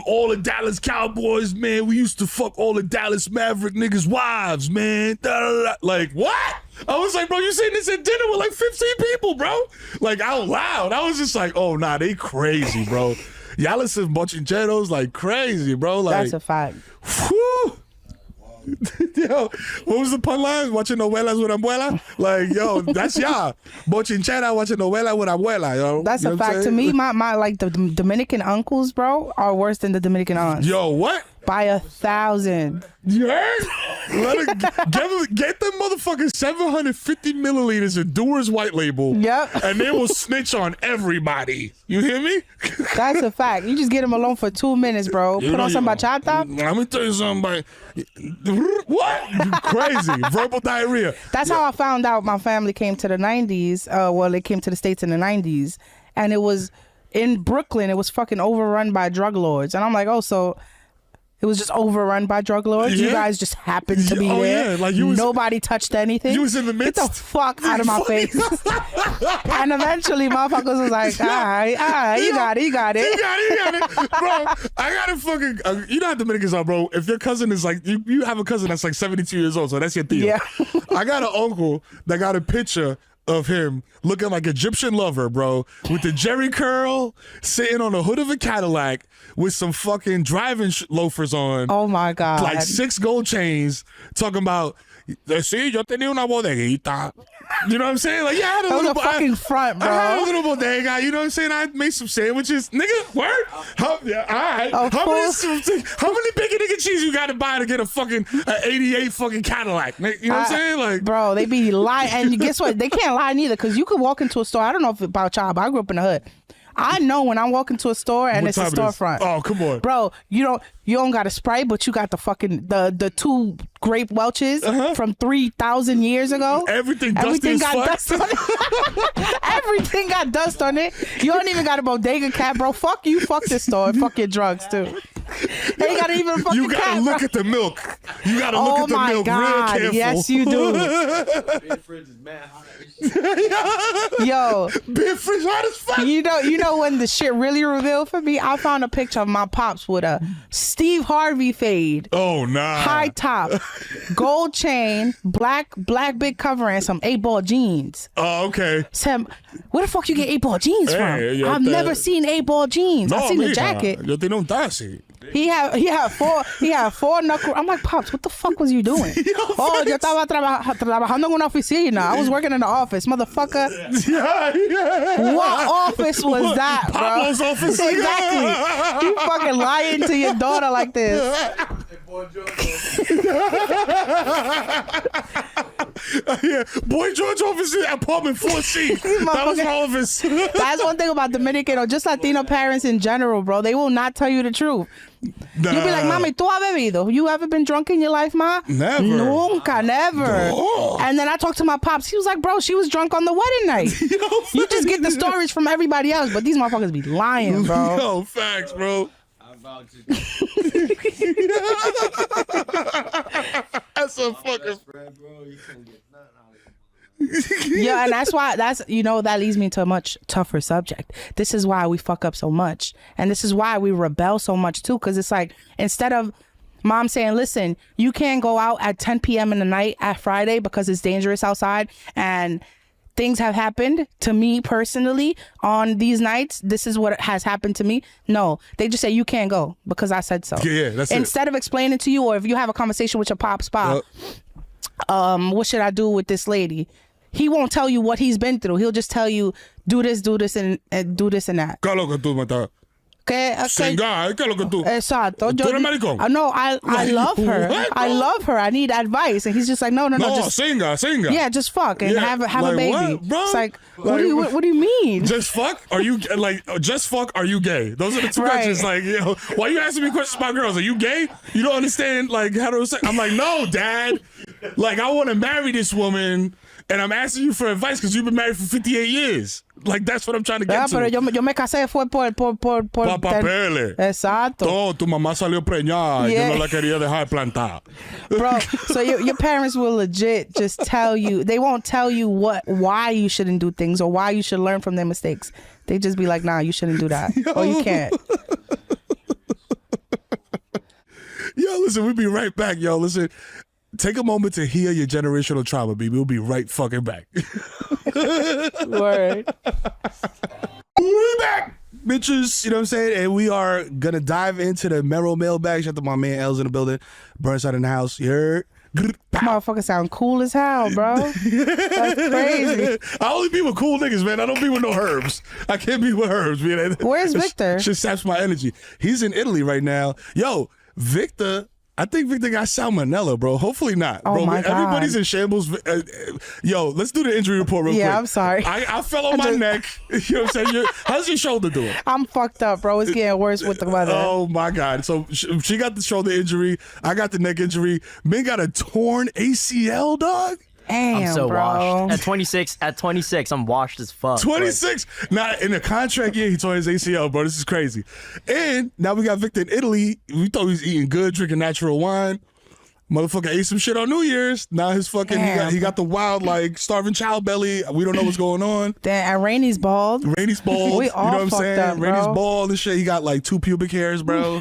all the Dallas Cowboys, man, we used to fuck all the Dallas Maverick niggas' wives, man. Da, da, da. Like, what? I was like, bro, you sitting this at dinner with like 15 people, bro? Like, out loud. I was just like, oh, nah, they crazy, bro. Y'all listen to Bochincheros like crazy, bro. Like, That's a fact. whew. Yo, what was the pun line? Watching novelas with abuela? Like, yo, that's y'all. Bochinchera watching novela with abuela, yo. That's You know a what I'm fact. To saying? me, my like the Dominican uncles, bro, are worse than the Dominican aunts. Yo, what? By 1,000. You heard? Get them motherfucking 750 milliliters of Dewar's White Label. Yep. And they will snitch on everybody. You hear me? That's a fact. You just get them alone for 2 minutes, bro. You Put know, on some yo, bachata. Let me tell you something. What? Crazy. Verbal diarrhea. That's how I found out my family came to the 90s. Well, they came to the States in the 90s. And it was in Brooklyn. It was fucking overrun by drug lords. And I'm like, oh, so it was just overrun by drug lords? Yeah. You guys just happened to be there? Yeah. Like you was, Nobody touched anything? You was in the midst. Get the fuck out of my face. And eventually, motherfuckers was like, all right, you got it. You got it. Bro, I got to fucking, you know how Dominicans are, bro. If your cousin is like, you have a cousin that's like 72 years old, so that's your Theo. Yeah. I got an uncle that got a picture of him looking like Egyptian lover, bro, with the Jerry curl, sitting on the hood of a Cadillac with some fucking driving loafers on. Oh my God. Like 6 gold chains, talking about, sí, yo tenía una bodeguita. You know what I'm saying? Like, yeah, I had a that was little a fucking front, bro. I had a little bodega. You know what I'm saying? I made some sandwiches. Nigga, word? All right. How many bacon nigga cheese you got to buy to get a fucking 88 fucking Cadillac? You know what I'm saying? Like, bro, they be lying. And guess what? They can't lie neither, because you could walk into a store. I don't know if about y'all, but I grew up in the hood. I know when I walk into a store and it's a storefront. Oh, come on, bro. You don't got a Sprite, but you got the fucking the 2 grape Welches from 3,000 years ago. Everything got dust on it. Everything got dust on it. You don't even got a bodega cap, bro. Fuck you. Fuck this store. And fuck your drugs too. They ain't got even a fucking You gotta cap, look bro. at the milk. You gotta look at the milk real careful. Yes, you do. Beer fridge is mad hot. Yo, beer fridge hot as fuck. You know when the shit really revealed for me? I found a picture of my pops with a Steve Harvey fade. Oh nah. High top, gold chain, black big cover, and some 8-ball jeans. Oh, okay. Sam, where the fuck you get 8-ball jeans from? Hey, I've never seen 8-ball jeans. No, I seen the jacket. Yo tenía un taxi. He had 4 knuckle. I'm like, Pops, what the fuck was you doing? Yo estaba trabajando en una oficina. I was working in the office, motherfucker. Yeah. What office was that, bro? Pablo's office. Exactly. You fucking lying to your daughter like this. Yeah, Boy George office in apartment 4C. That was my office. That's one thing about Dominican or just Latino parents in general, bro. They will not tell you the truth. Nah. You'll be like, Mami, ¿tú has bebido? You ever been drunk in your life, ma? Never. Nunca, never. No. And then I talked to my pops. He was like, bro, she was drunk on the wedding night. You just get the stories from everybody else, but these motherfuckers be lying, bro. Yo, facts, bro. That's a fucking. Yeah, and that leads me to a much tougher subject. This is why we fuck up so much, and this is why we rebel so much too, because it's like, instead of mom saying, listen, you can't go out at 10 p.m. in the night at Friday because it's dangerous outside, and things have happened to me personally on these nights. This is what has happened to me. No, they just say you can't go because I said so. Yeah, that's Instead of explaining to you, or if you have a conversation with your pop, what should I do with this lady? He won't tell you what he's been through. He'll just tell you, do this, and do this and that. ¿Qué es lo que tú me estás? Singa, ¿qué es lo que tú? Exacto. ¿Tú eres maricón? No, I love her. What, I love her. I need advice. And he's just like, no, just singa. yeah, just fuck and have like, a baby. What, bro? It's like, what do you mean? Just fuck? Are you like just fuck? Are you gay? Those are the 2 questions. Like, why are you asking me questions about girls? Are you gay? You don't understand like heterosexual? I'm like, no, Dad. Like, I want to marry this woman, and I'm asking you for advice because you've been married for 58 years. Like, that's what I'm trying to get to. Pero yo me casé fue por papeles. Exacto. No, tu mamá salió preñada y yo no la quería dejar plantada. Bro, so your parents will legit just tell you. They won't tell you why you shouldn't do things or why you should learn from their mistakes. They just be like, nah, you shouldn't do that. Or you can't. Yo, listen, we'll be right back, yo. Listen. Take a moment to heal your generational trauma, baby. We'll be right fucking back. Word. We're back, bitches. You know what I'm saying? And we are going to dive into the Mero mailbag. Shout out to my man L's in the building. Burnside in the house. You heard? Motherfucker sound cool as hell, bro. That's crazy. I only be with cool niggas, man. I don't be with no herbs. I can't be with herbs, man. Where's Victor? Shit saps my energy. He's in Italy right now. Yo, Victor... I think Victor got salmonella, bro. Hopefully not. Oh, bro, my God. Everybody's in shambles. Yo, let's do the injury report real quick. Yeah, I'm sorry. I fell on my neck. You know what I'm saying? How's your shoulder doing? I'm fucked up, bro. It's getting worse with the weather. Oh, my God. So she got the shoulder injury. I got the neck injury. Min got a torn ACL, dog. Damn, I'm so bro. washed. At 26, I'm washed as fuck. 26. Now, in the contract year, he tore his ACL, bro. This is crazy. And now we got Victor in Italy. We thought he was eating good, drinking natural wine. Motherfucker ate some shit on New Year's. Now his fucking he got the wild like starving child belly. We don't know what's going on. Damn, and Rainy's bald. Rainy's bald. We all you know what I'm fucked saying? up, bro. Rainy's bald and shit. He got like 2 pubic hairs, bro.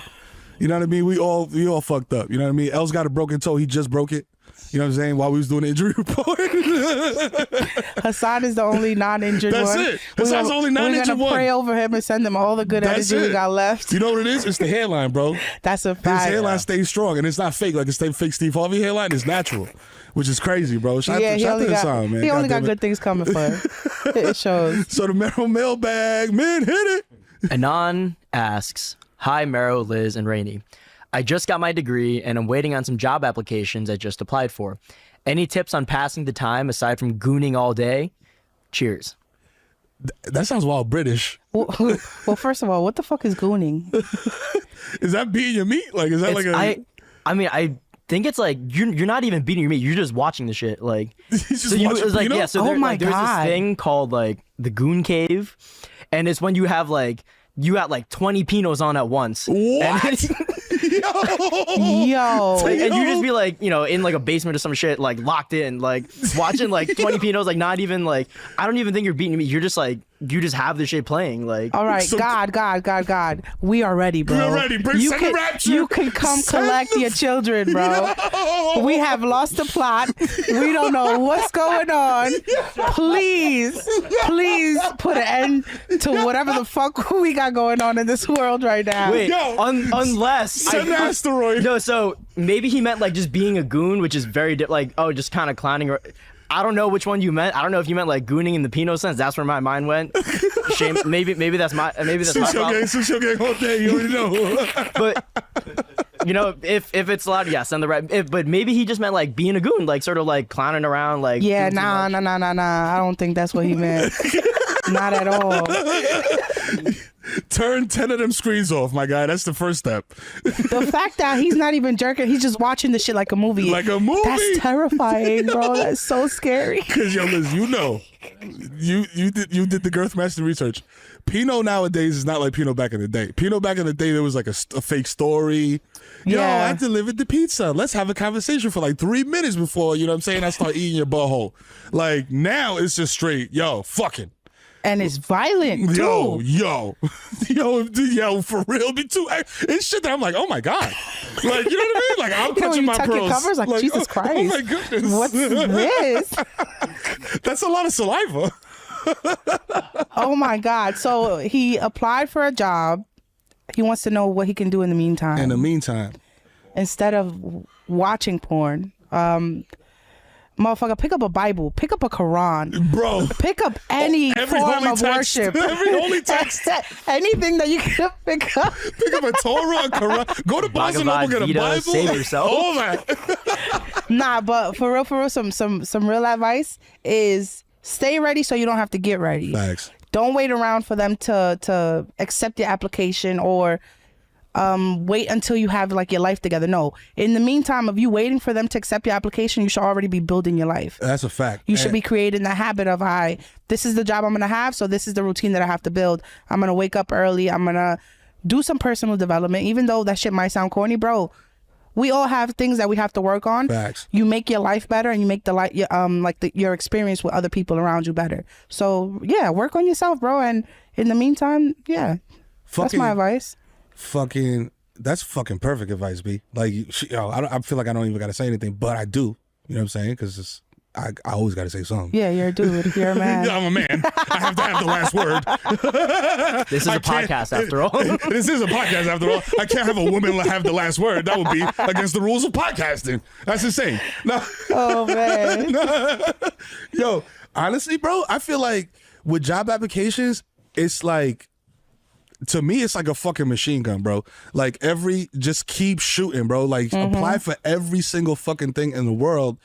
You know what I mean? We all fucked up. You know what I mean? L's got a broken toe. He just broke it. You know what I'm saying? While we was doing the injury report. Hassan is the only non-injured one. That's it. Hassan's the only non-injured We're one. gonna pray over him and send him all the good energy we got left. You know what it is? It's the hairline, bro. That's a fact. His hairline stays strong, and it's not fake. Like it's fake Steve Harvey hairline. It's natural, which is crazy, bro. Shout out to Hassan, man. He only got good things coming for him. It shows. So the Mero mailbag, man, hit it. Anon asks, "Hi, Mero, Liz, and Rainey. I just got my degree, and I'm waiting on some job applications I just applied for. Any tips on passing the time aside from gooning all day? Cheers." That sounds wild British. Well, first of all, what the fuck is gooning? Is that beating your meat? Like, is that like a? I think it's like you're not even beating your meat. You're just watching the shit. Like, just watching like, yeah. So oh my there's God. this thing called like the goon cave, and it's when you have like 20 Pinots on at once. What? Yo. And you just be like, in like a basement or some shit, like locked in, like watching like 20 Pinots, like not even like, I don't even think you're beating me. You're just like, you just have the shit playing. Like, All right, So- God. We are ready, bro. We're ready. Bring You send can, the rapture. you can come Send collect the- your children, bro. We have lost the plot. We don't know what's going on. Please put an end to whatever the fuck we got going on in this world right now. wait, Yo. unless Send the asteroid. No, so maybe he meant like just being a goon, which is very like, oh, just kind of clowning. I don't know which one you meant. I don't know if you meant like gooning in the Pinot sense. That's where my mind went. Shame. Maybe that's my problem. Social gang all day. You already know. But if it's allowed, yeah, send the right. But maybe he just meant like being a goon, like sort of like clowning around, like. Yeah, doing too much. nah. I don't think that's what he meant. Not at all. Turn 10 of them screens off, my guy. That's the first step. The fact that he's not even jerking, he's just watching the shit like a movie. Like a movie. That's terrifying, bro. That's so scary. Because yo, Liz, you did the Girthmaster research. Pinot nowadays is not like Pinot back in the day. Pinot back in the day, there was like a fake story. Yo, Yeah. I delivered the pizza. Let's have a conversation for like 3 minutes before, you know what I'm saying, I start eating your butthole. Like now it's just straight, yo, fucking. And it's violent, too. Yo, for real, me too. It's shit that I'm like, oh my God. Like, you know what I mean? Like, I'm You know when clutching you my tuck your pearls. covers, like, Jesus Christ. Oh my goodness. What's this? That's a lot of saliva. Oh my God. So he applied for a job. He wants to know what he can do in the meantime. In the meantime. Instead of watching porn. Motherfucker, pick up a Bible. Pick up a Quran. Bro. Pick up any Every form holy of text. worship. Every holy text. Anything that you can pick up. Pick up a Torah, a Quran. Go to Barnes and Noble, get a Vita, Bible. save yourself. All that. Nah, but for real, some real advice is stay ready so you don't have to get ready. Facts. Don't wait around for them to accept your application or wait until you have like your life together. No. In the meantime, of you waiting for them to accept your application, you should already be building your life. That's a fact. You should be creating the habit of, this is the job I'm going to have, so this is the routine that I have to build. I'm going to wake up early. I'm going to do some personal development, even though that shit might sound corny, bro. We all have things that we have to work on. Facts. You make your life better, and you make your experience with other people around you better. So yeah, work on yourself, bro. And in the meantime, yeah, that's my advice. That's fucking perfect advice, B. Like, I feel like I don't even got to say anything, but I do. You know what I'm saying? Because I always got to say something. Yeah, you're a dude. You're a man. I'm a man. I have to have the last word. This is a podcast after all. This is a podcast after all. I can't have a woman have the last word. That would be against the rules of podcasting. That's insane. No. Oh man. Yo, honestly, bro, I feel like with job applications, it's like, to me, it's like a fucking machine gun, bro. Like just keep shooting, bro. Like apply for every single fucking thing in the world.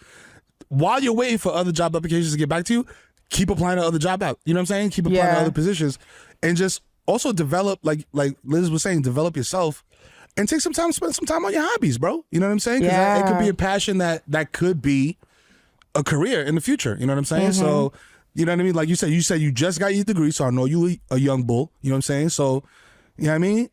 While you're waiting for other job applications to get back to you, keep applying to other job out. You know what I'm saying? Keep applying to other positions, and just also develop, like Liz was saying, develop yourself, and take some time, spend some time on your hobbies, bro. You know what I'm saying? Because it could be a passion that could be a career in the future. You know what I'm saying? So, you know what I mean? Like you said you just got your degree, so I know you a young bull. You know what I'm saying? So, you know what I mean?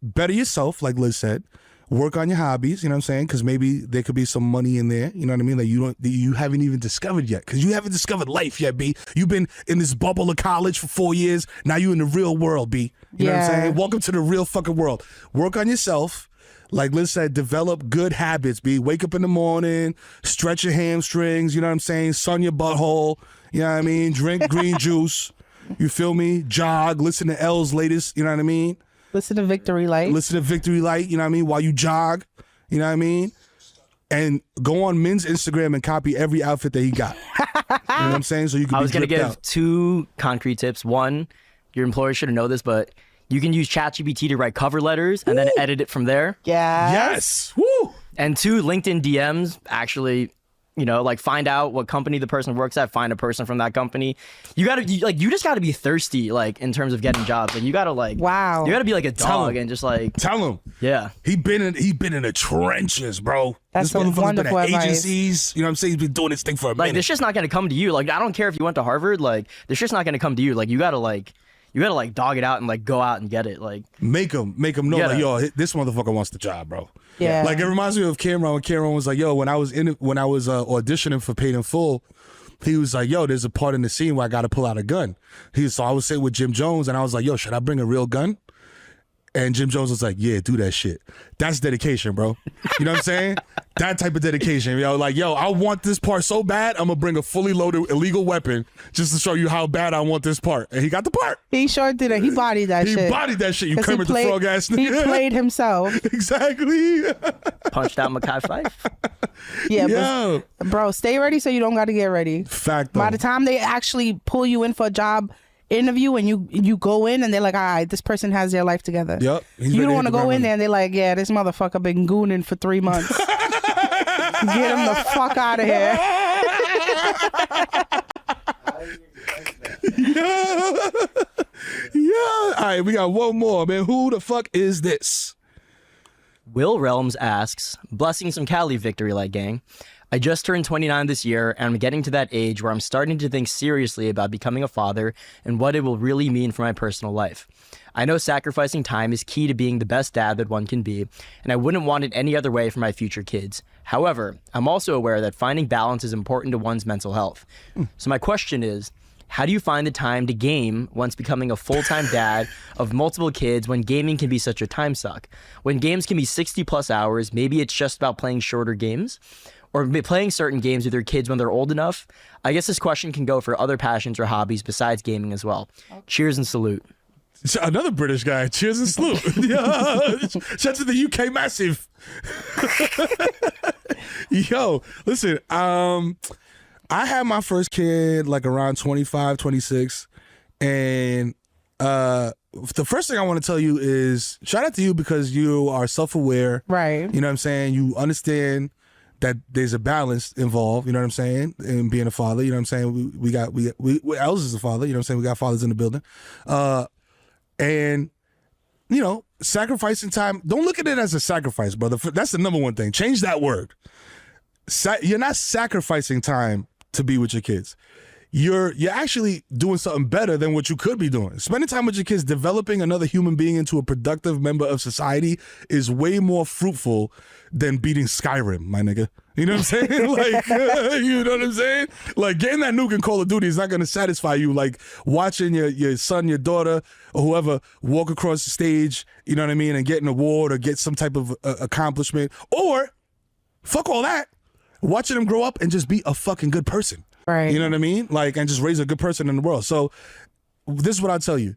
Better yourself, like Liz said. Work on your hobbies, you know what I'm saying? Because maybe there could be some money in there, you know what I mean? That you haven't even discovered yet. Because you haven't discovered life yet, B. You've been in this bubble of college for 4 years. Now you in the real world, B. You know what I'm saying? Welcome to the real fucking world. Work on yourself. Like Liz said, develop good habits. Wake up in the morning, stretch your hamstrings, you know what I'm saying? Sun your butthole, you know what I mean? Drink green juice, you feel me? Jog, listen to L's latest, you know what I mean? Listen to Victory Light. Listen to Victory Light, you know what I mean? While you jog, you know what I mean? And go on Min's Instagram and copy every outfit that he got. You know what I'm saying? So you can I was going to give 2 concrete tips. One, your employer should know this, but you can use ChatGPT to write cover letters and then edit it from there. Yes. Woo. And 2, LinkedIn DMs actually, you know, like find out what company the person works at, find a person from that company. You just gotta be thirsty, like in terms of getting jobs. Like you gotta you gotta be like a dog and just like tell him. Yeah. He been in the trenches, bro. That's this motherfucker's been at advice. agencies. You know what I'm saying? He's been doing this thing for a minute. Like this shit's not gonna come to you. Like I don't care if you went to Harvard, like this shit's not gonna come to you. Like you gotta dog it out and like go out and get it. Like make him know like, yo, this motherfucker wants the job, bro. Yeah. Like it reminds me of Cameron when Cameron was like, yo, when I was auditioning for Paid in Full, he was like, yo, there's a part in the scene where I got to pull out a gun. So I was sitting with Jim Jones and I was like, yo, should I bring a real gun? And Jim Jones was like, yeah, do that shit. That's dedication, bro. You know what I'm saying? That type of dedication. Yo, like, yo, I want this part so bad, I'm going to bring a fully loaded illegal weapon just to show you how bad I want this part. And he got the part. He sure did it. He bodied that shit. He bodied that shit. You Kermit the Frog ass nigga. He played himself. Exactly. Punched out Mekhi Phife. Yeah, but, bro, stay ready so you don't got to get ready. Fact, though. By the time they actually pull you in for a job interview and you go in and they're like, all right, this person has their life together. Yep. You don't want to go in there and they're like, yeah, this motherfucker been gooning for 3 months. Get him the fuck out of here. Yeah. All right, we got one more, man. Who the fuck is this? Will Realms asks, blessings from Cali, Victory Light Gang. I just turned 29 this year, and I'm getting to that age where I'm starting to think seriously about becoming a father and what it will really mean for my personal life. I know sacrificing time is key to being the best dad that one can be, and I wouldn't want it any other way for my future kids. However, I'm also aware that finding balance is important to one's mental health. So my question is, how do you find the time to game once becoming a full-time dad of multiple kids when gaming can be such a time suck? When games can be 60 plus hours, maybe it's just about playing shorter games or playing certain games with your kids when they're old enough. I guess this question can go for other passions or hobbies besides gaming as well. Cheers and salute. Another British guy. Cheers and salute. Yeah. Shout to the UK Massive. Yo, listen, I had my first kid like around 25, 26. And the first thing I want to tell you is shout out to you because you are self-aware. Right. You know what I'm saying? You understand that there's a balance involved, you know what I'm saying, in being a father. You know what I'm saying? We Els is a father, you know what I'm saying? We got fathers in the building. And, you know, sacrificing time, don't look at it as a sacrifice, brother. That's the number one thing. Change that word. You're not sacrificing time to be with your kids. You're actually doing something better than what you could be doing. Spending time with your kids, developing another human being into a productive member of society is way more fruitful than beating Skyrim, my nigga. You know what I'm saying? Like, you know what I'm saying? Like, getting that nuke in Call of Duty is not going to satisfy you like watching your son, your daughter, or whoever walk across the stage, you know what I mean, and get an award or get some type of accomplishment. Or, fuck all that, watching them grow up and just be a fucking good person. Right. You know what I mean? Like, and just raise a good person in the world. So this is what I'll tell you.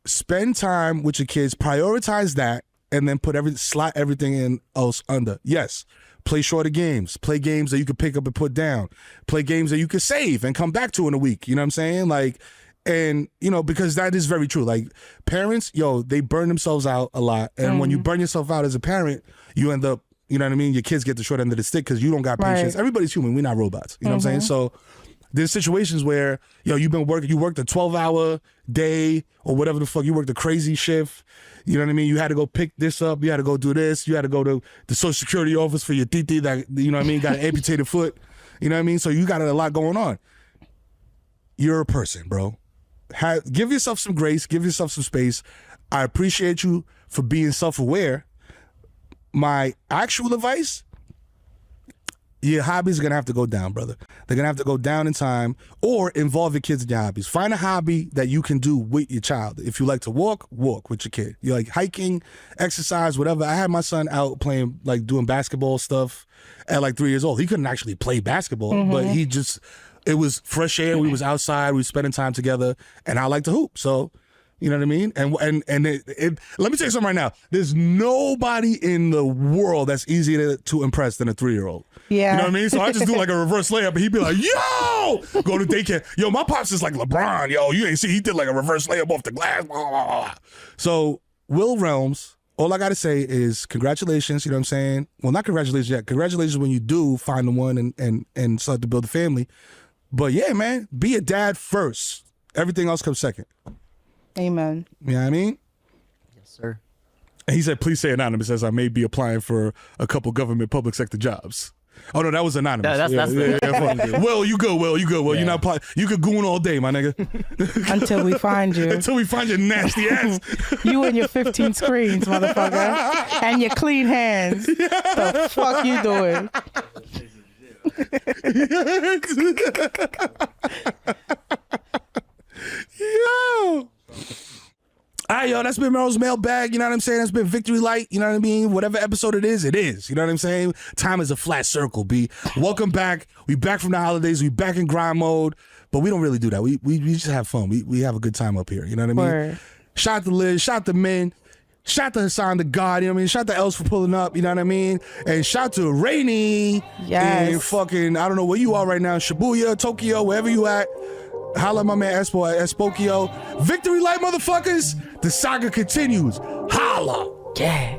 Spend time with your kids, prioritize that, and then slot everything in else under. Yes, play shorter games. Play games that you can pick up and put down. Play games that you can save and come back to in a week. You know what I'm saying? Like, and, you know, because that is very true. Like, parents, they burn themselves out a lot. And when you burn yourself out as a parent, you end up, you know what I mean? Your kids get the short end of the stick because you don't got patience. Right. Everybody's human. We're not robots. You know what I'm saying? So there's situations where, you worked a 12-hour day or whatever the fuck. You worked a crazy shift. You know what I mean? You had to go pick this up. You had to go do this. You had to go to the Social Security office for your titi that, you know what I mean, got an amputated foot. You know what I mean? So you got a lot going on. You're a person, bro. Give yourself some grace. Give yourself some space. I appreciate you for being self-aware. My actual advice, your hobbies are going to have to go down, brother. They're going to have to go down in time, or involve your kids in your hobbies. Find a hobby that you can do with your child. If you like to walk with your kid. You like hiking, exercise, whatever. I had my son out playing, like doing basketball stuff at like 3 years old. He couldn't actually play basketball, but it was fresh air. We was outside. We was spending time together, and I like to hoop. So, you know what I mean? And let me tell you something right now. There's nobody in the world that's easier to impress than a 3-year-old. Yeah. You know what I mean? So I just do like a reverse layup, and he'd be like, yo! Go to daycare. Yo, my pops is like LeBron. Yo, you ain't see, he did like a reverse layup off the glass. Blah, blah, blah. So, Will Realms, all I got to say is congratulations, you know what I'm saying? Well, not congratulations yet. Congratulations when you do find the one and start to build a family. But yeah, man, be a dad first. Everything else comes second. Amen. You know what I mean? Yes, sir. And he said, please say anonymous, as I may be applying for a couple government public sector jobs. Oh, no, that was anonymous. Well, you good, Will. You good, Will. You're not applying. You could goon all day, my nigga. Until we find you. Until we find your nasty ass. You and your 15 screens, motherfucker. And your clean hands. The fuck you doing? Yo. All right, yo, that's been Mero's mailbag, you know what I'm saying? That's been Victory Light, you know what I mean? Whatever episode it is, you know what I'm saying? Time is a flat circle, B. Welcome back. We back from the holidays. We back in grind mode, but we don't really do that. We just have fun. We have a good time up here, you know what I mean? Word. Shout out to Liz, shout out to Min, shout out to Hassan the God, you know what I mean? Shout out to Els for pulling up, you know what I mean? And shout out to Rainey. Yes. And fucking, I don't know where you are right now, Shibuya, Tokyo, wherever you at. Holla at my man Espokio. Victory Light, motherfuckers. The saga continues. Holla. Yeah.